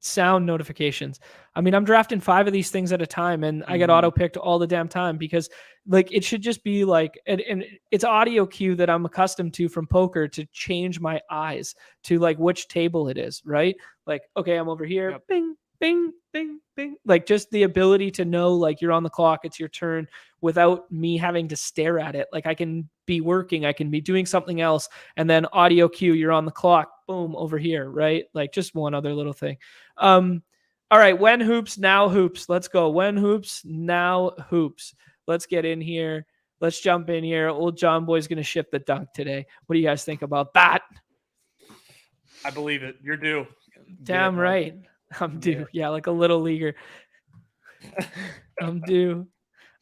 sound notifications. I mean, I'm drafting 5 of these things at a time, and I get auto picked all the damn time, because like it should just be like, and it's audio cue that I'm accustomed to from poker to change my eyes to like which table it is, right? Like, okay, I'm over here. Yep. Bing, bing, bing, bing. Like just the ability to know like you're on the clock, it's your turn, without me having to stare at it. Like I can be working, I can be doing something else, and then audio cue, you're on the clock, boom, over here, right? Like just one other little thing. All right, when hoops, now hoops. Let's go. When hoops, now hoops. Let's get in here. Let's jump in here. Old John Boy's going to ship the dunk today. What do you guys think about that? I believe it. You're due. Damn right. I'm due. Yeah, like a little leaguer. I'm due.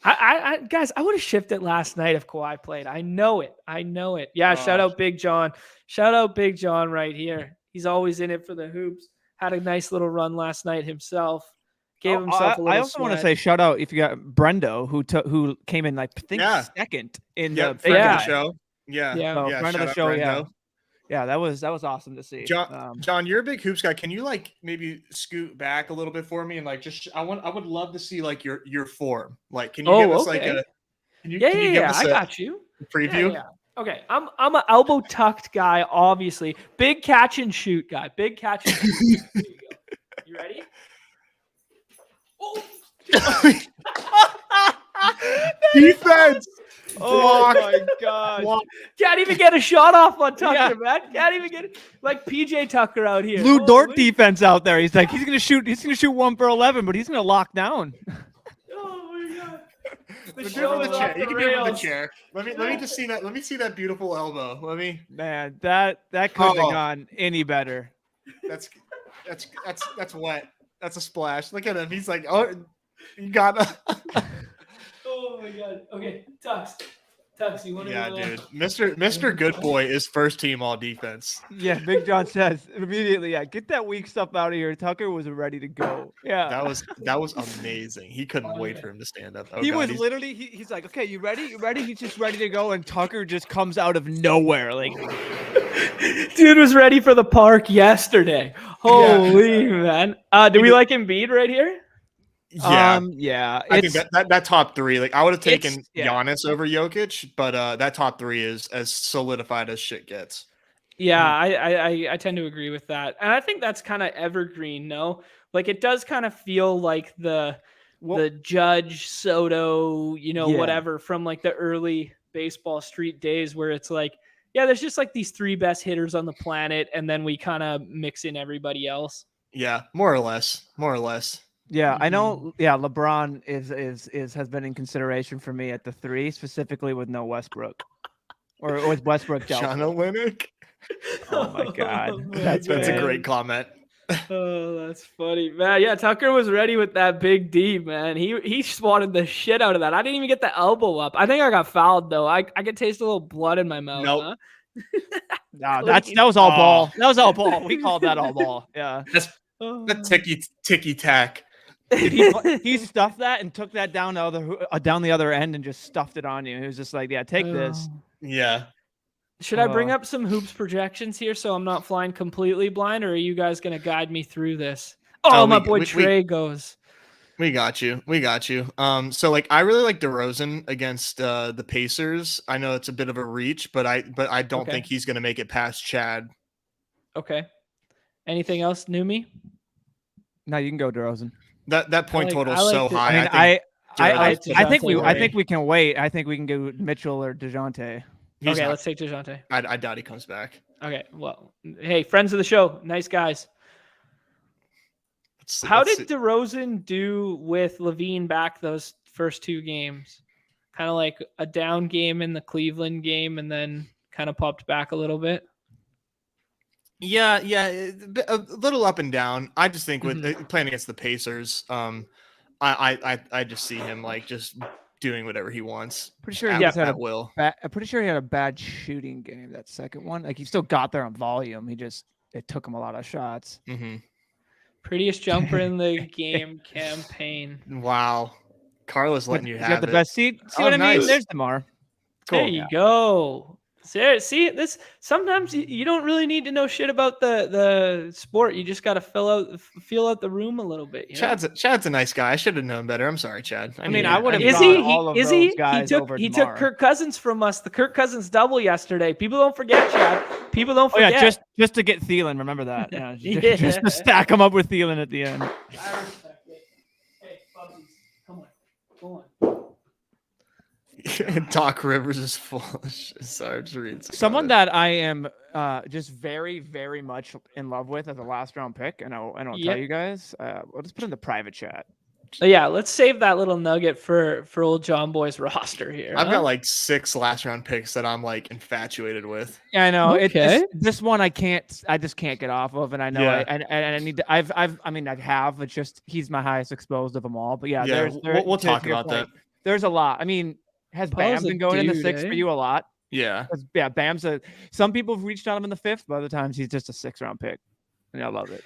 I guys, I would have shipped it last night if Kawhi played. I know it. Yeah, shout out Big John. Shout out Big John right here. He's always in it for the hoops. Had a nice little run last night himself. Gave himself a little I also want to say shout out if you got Brendo who came in, I think second in the friend of the show. Yeah. Friend of the show. Brendo. Yeah, that was awesome to see. John, you're a big hoops guy. Can you like maybe scoot back a little bit for me and like just I would love to see like your form. Like, can you give us like a? Can you give us I got you. Preview. Yeah. Okay, I'm an elbow tucked guy, obviously. Big catch and shoot guy. Big catch and shoot. Here you go. You ready? Oh. Defense. Oh my God! Can't even get a shot off on Tucker, man. Can't even get it. Like PJ Tucker out here. Lou Dort defense out there. He's like he's gonna shoot 1 for 11, but he's gonna lock down. Oh my God! You can do it with the chair. Let me just see that. Let me see that beautiful elbow. Man, that couldn't have gone any better. That's wet. That's a splash. Look at him. He's like, oh, you got. Oh my God. Okay, Tux, you want to? Yeah, dude. Mr. Good Boy is first team all defense. Yeah, Big John says immediately. Yeah, get that weak stuff out of here. Tucker was ready to go. Yeah, that was amazing. He couldn't wait for him to stand up. He was literally. He's like, okay, you ready? You ready? He's just ready to go, and Tucker just comes out of nowhere, like. Dude was ready for the park yesterday. Holy man. Do we like Embiid right here? Yeah. Yeah. I think that top three, like I would have taken yeah. Giannis over Jokic, but that top three is as solidified as shit gets. Yeah, I tend to agree with that. And I think that's kind of evergreen, no? Like it does kind of feel like the Judge Soto, whatever from like the early baseball street days where it's like, yeah, there's just like these three best hitters on the planet, and then we kind of mix in everybody else. Yeah, more or less. Yeah, I know. Yeah, LeBron has been in consideration for me at the 3, specifically with no Westbrook, or with Westbrook. John Olynyk. Oh my God, That's a great comment. Oh, that's funny, man. Yeah, Tucker was ready with that big D, man. He swatted the shit out of that. I didn't even get the elbow up. I think I got fouled though. I could taste a little blood in my mouth. Nope. Huh? No, that was all ball. That was all ball. We called that all ball. Yeah. That's ticky tack. He stuffed that and took that down the other end and just stuffed it on you. He was just like, "Yeah, take this." Yeah. Should I bring up some hoops projections here so I'm not flying completely blind, or are you guys going to guide me through this? Oh, my boy Trey goes. We got you. So like I really like DeRozan against the Pacers. I know it's a bit of a reach, but I don't think he's going to make it past Chad. Okay. Anything else, Numi? No, you can go DeRozan. That point total is so high. I think we can wait. I think we can go Mitchell or DeJounte. Let's take DeJounte. I doubt he comes back. Okay, well, hey, friends of the show, nice guys. How did DeRozan do with Levine back those first 2 games? Kind of like a down game in the Cleveland game, and then kind of popped back a little bit. Yeah, a little up and down. I just think with playing against the Pacers, I just see him like just doing whatever he wants. Pretty sure I'm pretty sure he had a bad shooting game that second one. Like he still got there on volume. It took him a lot of shots. Mm-hmm. Prettiest jumper in the game campaign. Wow, Carlos letting you have got the best seat. See what I mean? There's DeMar. Cool. There you go. See this. Sometimes you don't really need to know shit about the sport. You just got to feel out the room a little bit. You know? Chad's a nice guy. I should have known better. I'm sorry, Chad. I would have. He took Kirk Cousins from us. The Kirk Cousins double yesterday. People don't forget, Chad. People don't forget. Yeah, just to get Thielen. Remember that. Yeah, just to stack him up with Thielen at the end. I respect it. Hey, puppies, come on, go on. Doc Rivers is full of shit. Sorry, just reading someone that I am just very, very much in love with as a last round pick, and I don't tell you guys. We'll just put in the private chat. Yeah, let's save that little nugget for old John Boy's roster here. I've got like 6 last round picks that I'm like infatuated with. Yeah, I know. Okay. This one I just can't get off of, and I know I need to. I have. It's just he's my highest exposed of them all. But yeah, we'll talk about that. There's a lot. I mean. Has Bam been going in the 6th for you a lot? Yeah. Yeah, Bam's some people have reached on him in the 5th, but other times he's just a 6th round pick. And I love it.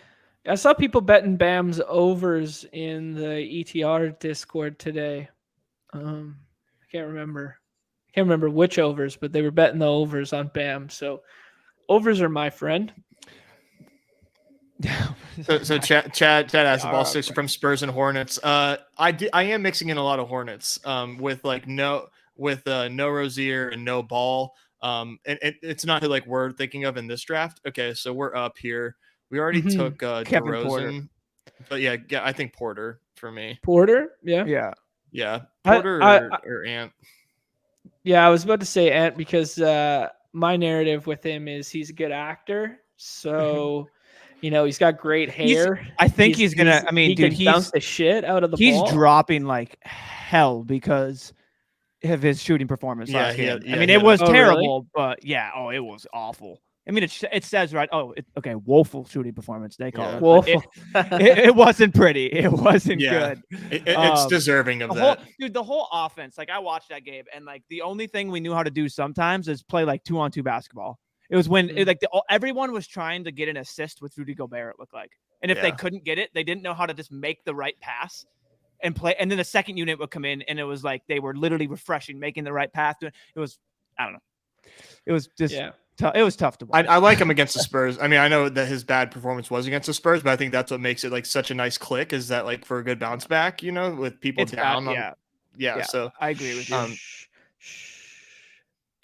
I saw people betting Bam's overs in the ETR Discord today. I can't remember which overs, but they were betting the overs on Bam. So overs are my friend. So Chad asked the ball 6 from Spurs and Hornets. I am mixing in a lot of Hornets with like no Rozier and no Ball. And it's not who like we're thinking of in this draft. Okay, so we're up here. We already took DeRozan, Porter. But yeah, I think Porter for me. Porter, yeah. Porter or Ant. Yeah, I was about to say Ant because my narrative with him is he's a good actor. So. He's got great hair. I think he's gonna. I mean, dude, he's bounce the shit out of the ball. He's dropping like hell because of his shooting performance last year. I mean, it was terrible, but it was awful. I mean, it says right. Woeful shooting performance. They call it. Woeful. It wasn't pretty. It wasn't good. It's deserving of that. The whole offense. Like I watched that game, and like the only thing we knew how to do sometimes is play like 2-on-2 basketball. It was when everyone was trying to get an assist with Rudy Gobert, it looked like. And if they couldn't get it, they didn't know how to just make the right pass and play. And then the second unit would come in, and it was like they were literally refreshing, making the right pass. It was, I don't know. It was just It was tough to watch. I like him against the Spurs. I mean, I know that his bad performance was against the Spurs, but I think that's what makes it like such a nice click. Is that like for a good bounce back? You know, with people It's down. bad, Yeah. So I agree with you.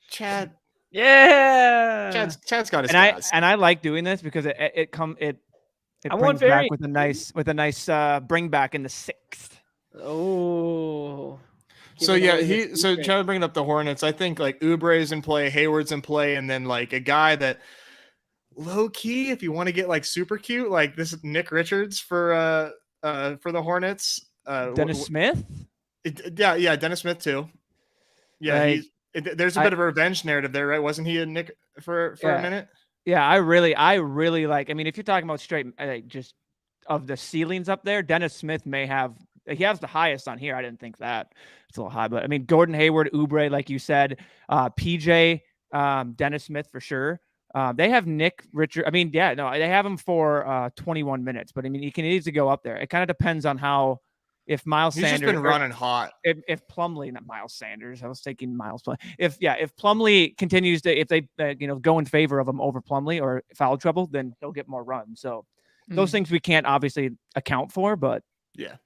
Chad. Yeah. Chad's got his and I like doing this because it brings back with a nice bring back in the 6th. Oh. So yeah, so trying to bring up the Hornets, I think like Oubre's in play, Hayward's in play, and then like a guy that low key, if you want to get like super cute, like this is Nick Richards for the Hornets. Dennis Smith? Yeah, Dennis Smith too. Yeah, there's a bit of a revenge narrative there, right? Wasn't he a Nick for a minute? Yeah, I really like. I mean, if you're talking about straight, just of the ceilings up there, Dennis Smith he has the highest on here. I didn't think that it's a little high, but I mean, Gordon Hayward, Oubre, like you said, PJ, Dennis Smith for sure. They have Nick Richard. I mean, they have him for 21 minutes, but I mean, he can easily go up there. It kind of depends on how. If Miles Sanders, he's just been running hot. If Plumlee, not Miles Sanders, I was thinking Miles Plumlee. If Plumlee continues to, if they go in favor of him over Plumlee or foul trouble, then he'll get more runs. So those things we can't obviously account for, but yeah.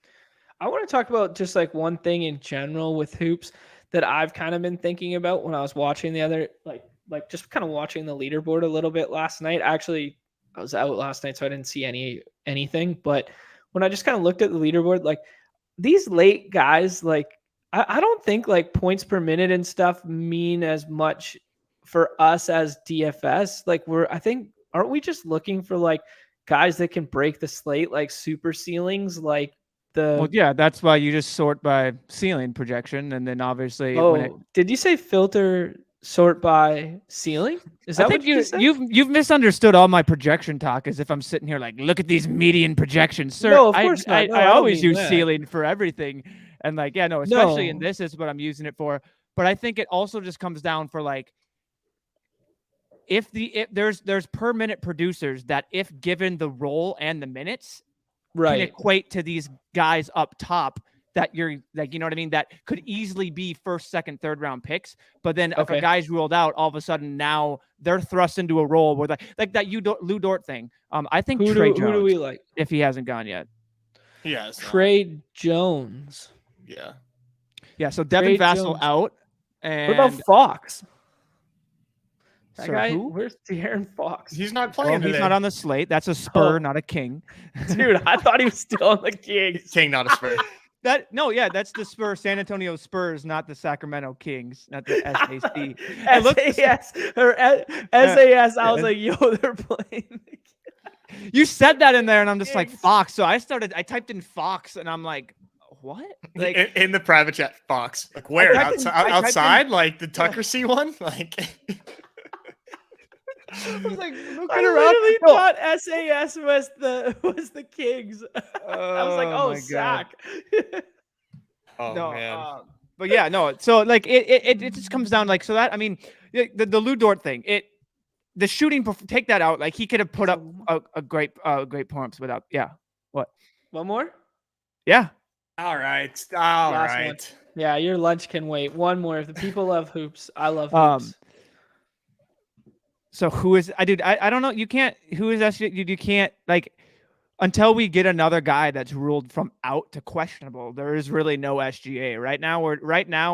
I want to talk about just like one thing in general with hoops that I've kind of been thinking about when I was watching the other, like just kind of watching the leaderboard a little bit last night. Actually, I was out last night, so I didn't see anything. But when I just kind of looked at the leaderboard, like these late guys, like I don't think like points per minute and stuff mean as much for us as DFS. Like aren't we just looking for like guys that can break the slate, like super ceilings, like that's why you just sort by ceiling projection, and then obviously. Did you say filter sort by ceiling? Is that what you said? You've misunderstood all my projection talk as if I'm sitting here like, look at these median projections, sir. No, of course not. I always use ceiling for everything, and like especially in this is what I'm using it for. But I think it also just comes down for like if there's per minute producers that if given the role and the minutes. Right. Can equate to these guys up top that you're like, you know what I mean? That could easily be first, second, third round picks. But then if a guy's ruled out, all of a sudden now they're thrust into a role where like that Lou Dort thing. I think Trey Jones, who do we like if he hasn't gone yet? Yeah. Trey Jones. Yeah. Yeah. So Devin Vassell out. And what about Fox? That guy, where's De'Aaron Fox? He's not playing today. He's not on the slate. That's a Spur, not a King. Dude, I thought he was still on the Kings. King, not a Spur. That's the Spurs, San Antonio Spurs, not the Sacramento Kings, not the SAC. SAS. I was like, yo, they're playing. You said that in there, and I'm just like, Fox. So I typed in Fox, and I'm like, what? Like in the private chat, Fox. Like where? Outside? Like the Tucker C one? Like I was like, I literally thought SAS was the Kings. I was like, oh, Zach. Man. But yeah, no. So like it just comes down like so that I mean the Lou Dort thing. The shooting, take that out. Like he could have put up a great points without. Yeah. What? One more? Yeah. All right. All right. One. Yeah, your lunch can wait. One more. If the people love hoops, I love hoops. So who is I don't know. You can't. Who is that? You can't like until we get another guy that's ruled from out to questionable. There is really no SGA right now.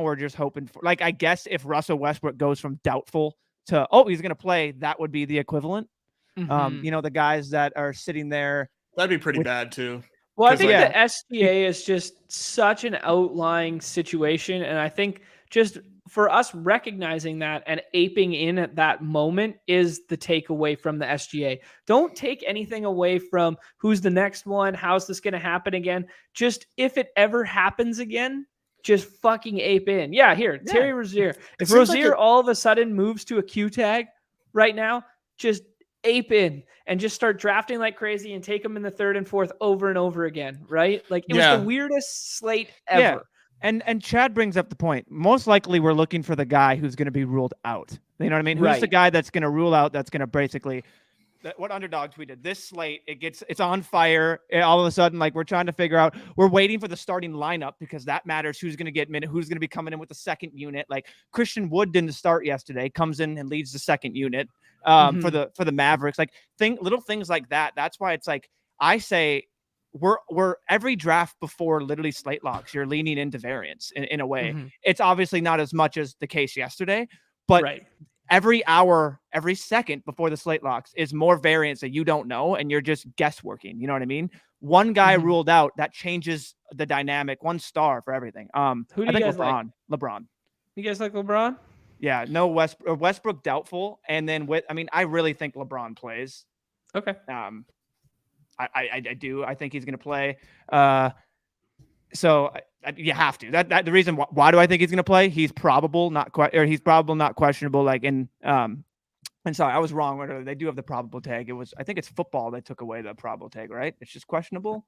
We're just hoping for like I guess if Russell Westbrook goes from doubtful to he's going to play, that would be the equivalent. Mm-hmm. The guys that are sitting there. That'd be pretty bad too. Well, I think the SGA is just such an outlying situation, and I think just for us recognizing that and aping in at that moment is the takeaway from the SGA. Don't take anything away from who's the next one, how's this going to happen again. Just if it ever happens again, just fucking ape in. Yeah, Terry Rozier. If Rozier all of a sudden moves to a Q tag right now, just ape in and just start drafting like crazy and take them in the third and fourth over and over again, right? Like it was the weirdest slate ever. Yeah. And Chad brings up the point. Most likely we're looking for the guy who's going to be ruled out. You know what I mean? Who's the guy that's going to rule out, that's going to basically what Underdog tweeted. This slate, it's on fire. All of a sudden, like we're trying to figure out. We're waiting for the starting lineup because that matters. Who's going to get minute? Who's going to be coming in with the second unit? Like Christian Wood didn't start yesterday. Comes in and leads the second unit for the Mavericks. Like little things like that. That's why it's like I say we're every draft before literally slate locks. You're leaning into variance in a way. It's obviously not as much as the case yesterday, but every hour, every second before the slate locks is more variance that you don't know, and you're just guessworking. You know what I mean? One guy ruled out, that changes the dynamic. One star for everything. Who do you guys like? LeBron. You guys like LeBron? Yeah, no Westbrook doubtful, and then I really think LeBron plays. Okay. I do. I think he's going to play. So you have to. That the reason why do I think he's going to play? He's probable, not questionable. Like and sorry, I was wrong. They do have the probable tag. I think it's football that took away the probable tag, right? It's just questionable.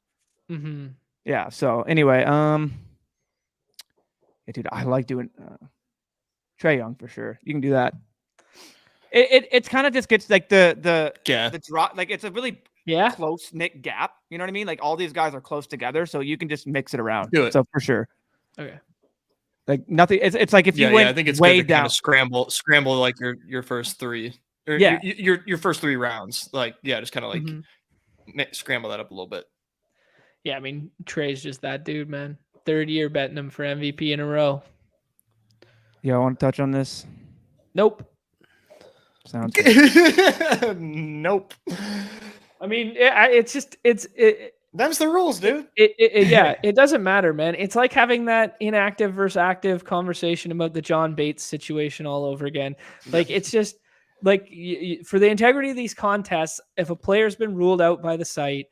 Yeah. So anyway, yeah, dude, I like doing Trae Young for sure. You can do that. It's kind of just gets like the drop. Like it's a really close knit gap. You know what I mean? Like all these guys are close together, so you can just mix it around. Do it. So for sure. Okay. Like nothing. It's like if you went I think it's way good to down, kind of scramble like your first three. Or your first 3 rounds. Like just kind of like scramble that up a little bit. Yeah, I mean Trey's just that dude, man. 3rd year betting him for MVP in a row. Yeah, I want to touch on this. Nope. Sounds good. Nope. I mean, it's them's the rules, dude. It doesn't matter, man. It's like having that inactive versus active conversation about the John Bates situation all over again. Like, it's just like for the integrity of these contests, if a player's been ruled out by the site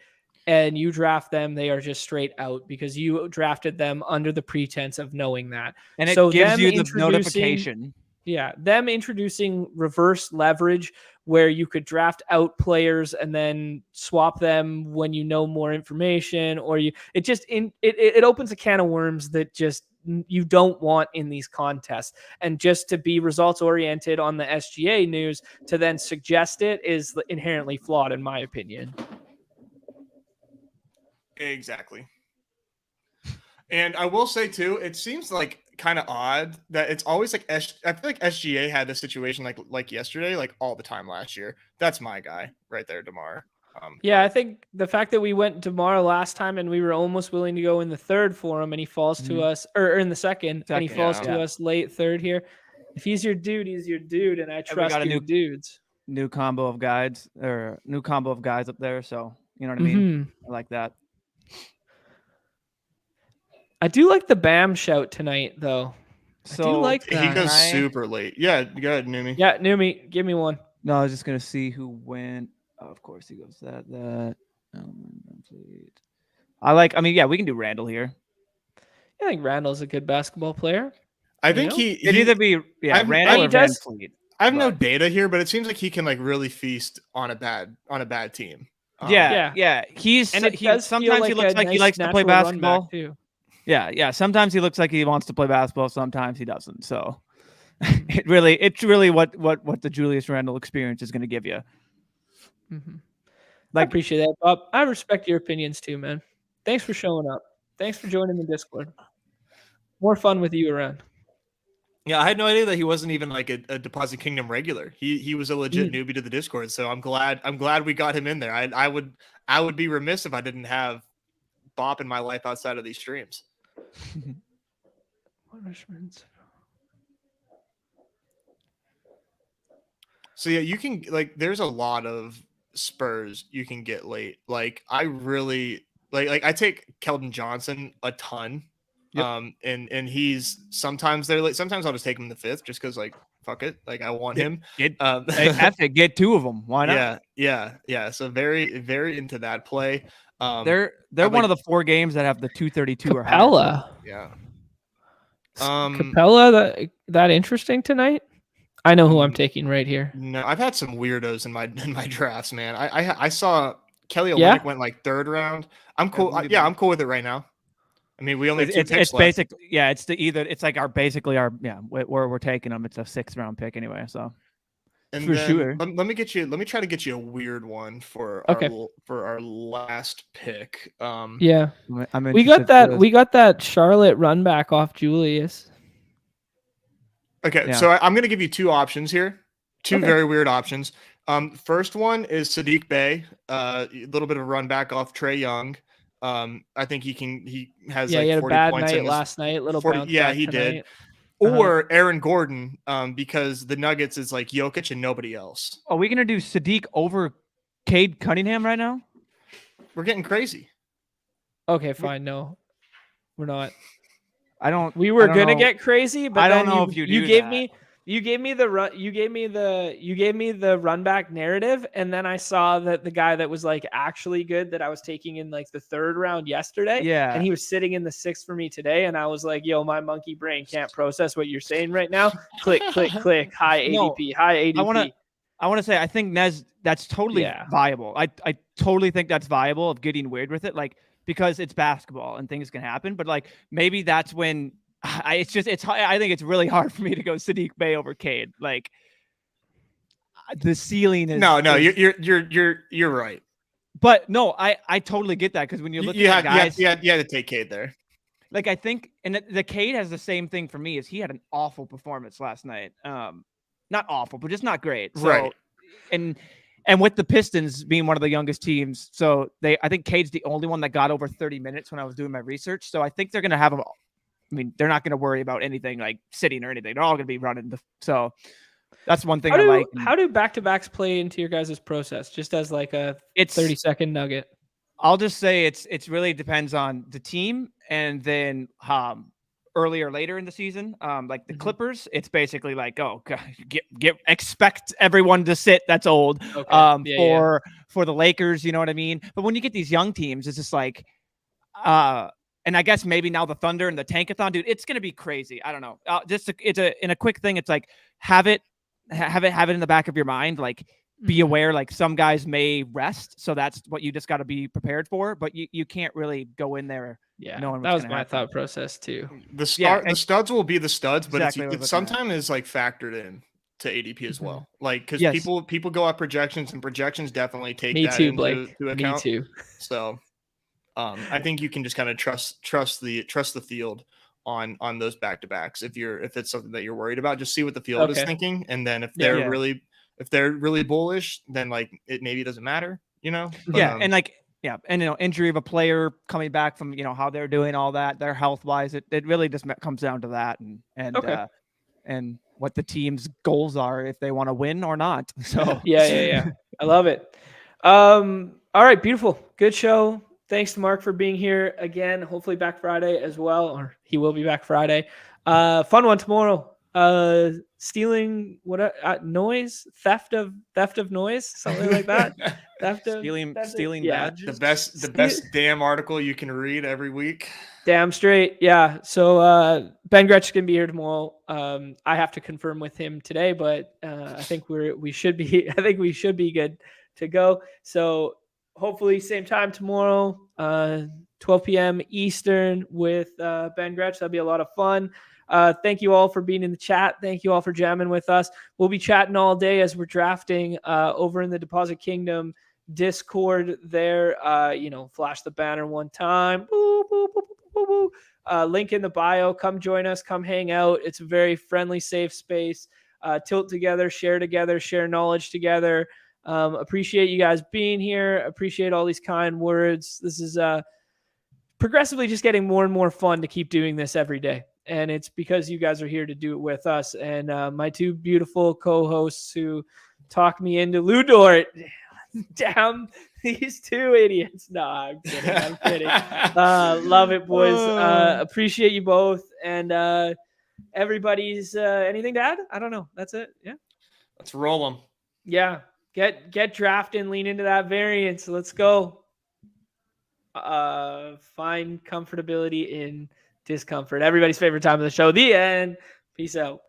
and you draft them, they are just straight out because you drafted them under the pretense of knowing that. And it gives you the notification. Yeah, them introducing reverse leverage where you could draft out players and then swap them when you know more information, or it opens a can of worms that just you don't want in these contests. And just to be results oriented on the SGA news to then suggest it is inherently flawed, in my opinion. Exactly. And I will say too, it seems like kind of odd that it's always like I feel like SGA had this situation like yesterday, like all the time last year. That's my guy right there, DeMar. I think the fact that we went DeMar last time and we were almost willing to go in the 3rd for him, and he falls to us, or in the second and he falls to us late 3rd here. If he's your dude, he's your dude, and I trust your dudes. New combo of guys up there, so you know what I mean. I like that. I do like the Bam shout tonight, though. So I do like that. He goes super late. Yeah, go ahead, Numi. Yeah, Numi, give me one. No, I was just gonna see who went. Oh, of course, he goes that. I mean, we can do Randall here. I think Randall's a good basketball player. I think it'd either be Randall or Van Fleet. I have no data here, but it seems like he can like really feast on a bad team. He's sometimes he looks like he likes to play basketball too. Yeah. Sometimes he looks like he wants to play basketball. Sometimes he doesn't. So it's really what the Julius Randle experience is going to give you. I appreciate that, Bob. I respect your opinions too, man. Thanks for showing up. Thanks for joining the Discord. More fun with you around. Yeah, I had no idea that he wasn't even like a Deposit Kingdom regular. He was a legit newbie to the Discord. So I'm glad we got him in there. I would be remiss if I didn't have Bop in my life outside of these streams. So yeah, you can there's a lot of Spurs you can get late. Like I really like I take Keldon Johnson a ton. Yep. And he's sometimes they're late. Sometimes I'll just take him in the 5th just because fuck it. I want him. Have to get 2 of them. Why not? Yeah. So very, very into that play. They're one of the 4 games that have the 232 Capella. or higher. Yeah. Capella that interesting tonight? I know who I'm taking right here. No, I've had some weirdos in my drafts, man. I saw Kelly Olynyk went 3rd round. I'm cool. I'm cool with it right now. I mean, we only have 2 picks it's left. Basically, it's we're taking them. It's a 6th round pick anyway. So And For then sure. let me try to get you a weird one for Okay. our last pick. Yeah. I'm We got interested that. for We got that Charlotte run back off Julius. Okay, Yeah. so I'm going to give you two options here. Two Okay. very weird options. First one is Sadiq Bey, a little bit of a run back off Trey Young. I think he has Yeah, like he had a 40 bad points night in his last night. Little 40. bounce Yeah, back he tonight. did. Or Aaron Gordon, because the Nuggets is like Jokic and nobody else. Are we gonna do Sadiq over Cade Cunningham right now? We're getting crazy. Okay, fine. No, we're not. I don't. We were I don't gonna know. get crazy, but I don't then know if you do gave that. me you gave me the run you gave me the run back narrative, and then I saw that the guy that was like actually good that I was taking in like the 3rd round yesterday, Yeah. and he was sitting in the 6th for me today, and I was like, yo, my monkey brain can't process what you're saying right now. Click, click, click. High No, ADP, high ADP. I want to say I think Nez that's totally Yeah. viable. I totally think that's viable of getting weird with it, like because it's basketball and things can happen. But like maybe that's when I think it's really hard for me to go Sadiq Bey over Cade. Like the ceiling is No, you're right. But no, I totally get that because when you're looking at guys, you had to take Cade there. like I think, and the Cade has the same thing for me. Is he had an awful performance last night? Not awful, but just not great. So, Right. And with the Pistons being one of the youngest teams, so I think Cade's the only one that got over 30 minutes when I was doing my research. So I think they're gonna have a. I mean, they're not going to worry about anything like sitting or anything. They're all going to be running. So that's one thing I like. How do back-to-backs play into your guys' process? Just as like a 30-second nugget. I'll just say it's really depends on the team, and then earlier or later in the season, like the Clippers, it's basically like, oh, expect everyone to sit. That's old. Okay. For the Lakers, you know what I mean. But when you get these young teams, it's just like, and I guess maybe now the Thunder and the Tankathon, dude, it's gonna be crazy. I don't know. In a quick thing. It's like have it in the back of your mind. Like be aware, like some guys may rest, so that's what you just got to be prepared for. But you can't really go in there. Yeah, knowing that was my my thought process too. The studs will be the studs, but Exactly it sometimes is like factored in to ADP as well. Like because people go up projections, and projections definitely take that into account. Me too. So. I think you can just kind of trust the field on those back-to-backs. If it's something that you're worried about, just see what the field is thinking, and then if they're really bullish, then like it maybe doesn't matter, you know. But, and injury of a player coming back from how they're doing, all that, their health wise, it really just comes down to that, and what the team's goals are if they want to win or not. So yeah, I love it. All right, beautiful, good show. Thanks to Mark for being here again. Hopefully back Friday as well, or he will be back Friday. Fun one tomorrow. Stealing noise, theft of noise, something like that. stealing badges. The best damn article you can read every week. Damn straight, yeah. So Ben Gretsch can be here tomorrow. I have to confirm with him today, but I think we should be. I think we should be good to go. So. Hopefully same time tomorrow, 12 p.m. Eastern with Ben Gretsch. That'll be a lot of fun. Thank you all for being in the chat. Thank you all for jamming with us. We'll be chatting all day as we're drafting over in the Deposit Kingdom Discord there. Flash the banner one time. Boo, boo, boo, boo, boo, boo. Link in the bio. Come join us. Come hang out. It's a very friendly, safe space. Tilt together, share knowledge together. Appreciate you guys being here. Appreciate all these kind words. This is progressively just getting more and more fun to keep doing this every day. And it's because you guys are here to do it with us. And my two beautiful co-hosts who talk me into Lou Dort. Damn these two idiots. No, I'm kidding. Love it, boys. Appreciate you both. And everybody's anything to add? I don't know. That's it. Yeah. Let's roll them. Yeah. Get drafting, lean into that variance. Let's go. Find comfortability in discomfort. Everybody's favorite time of the show. The end. Peace out.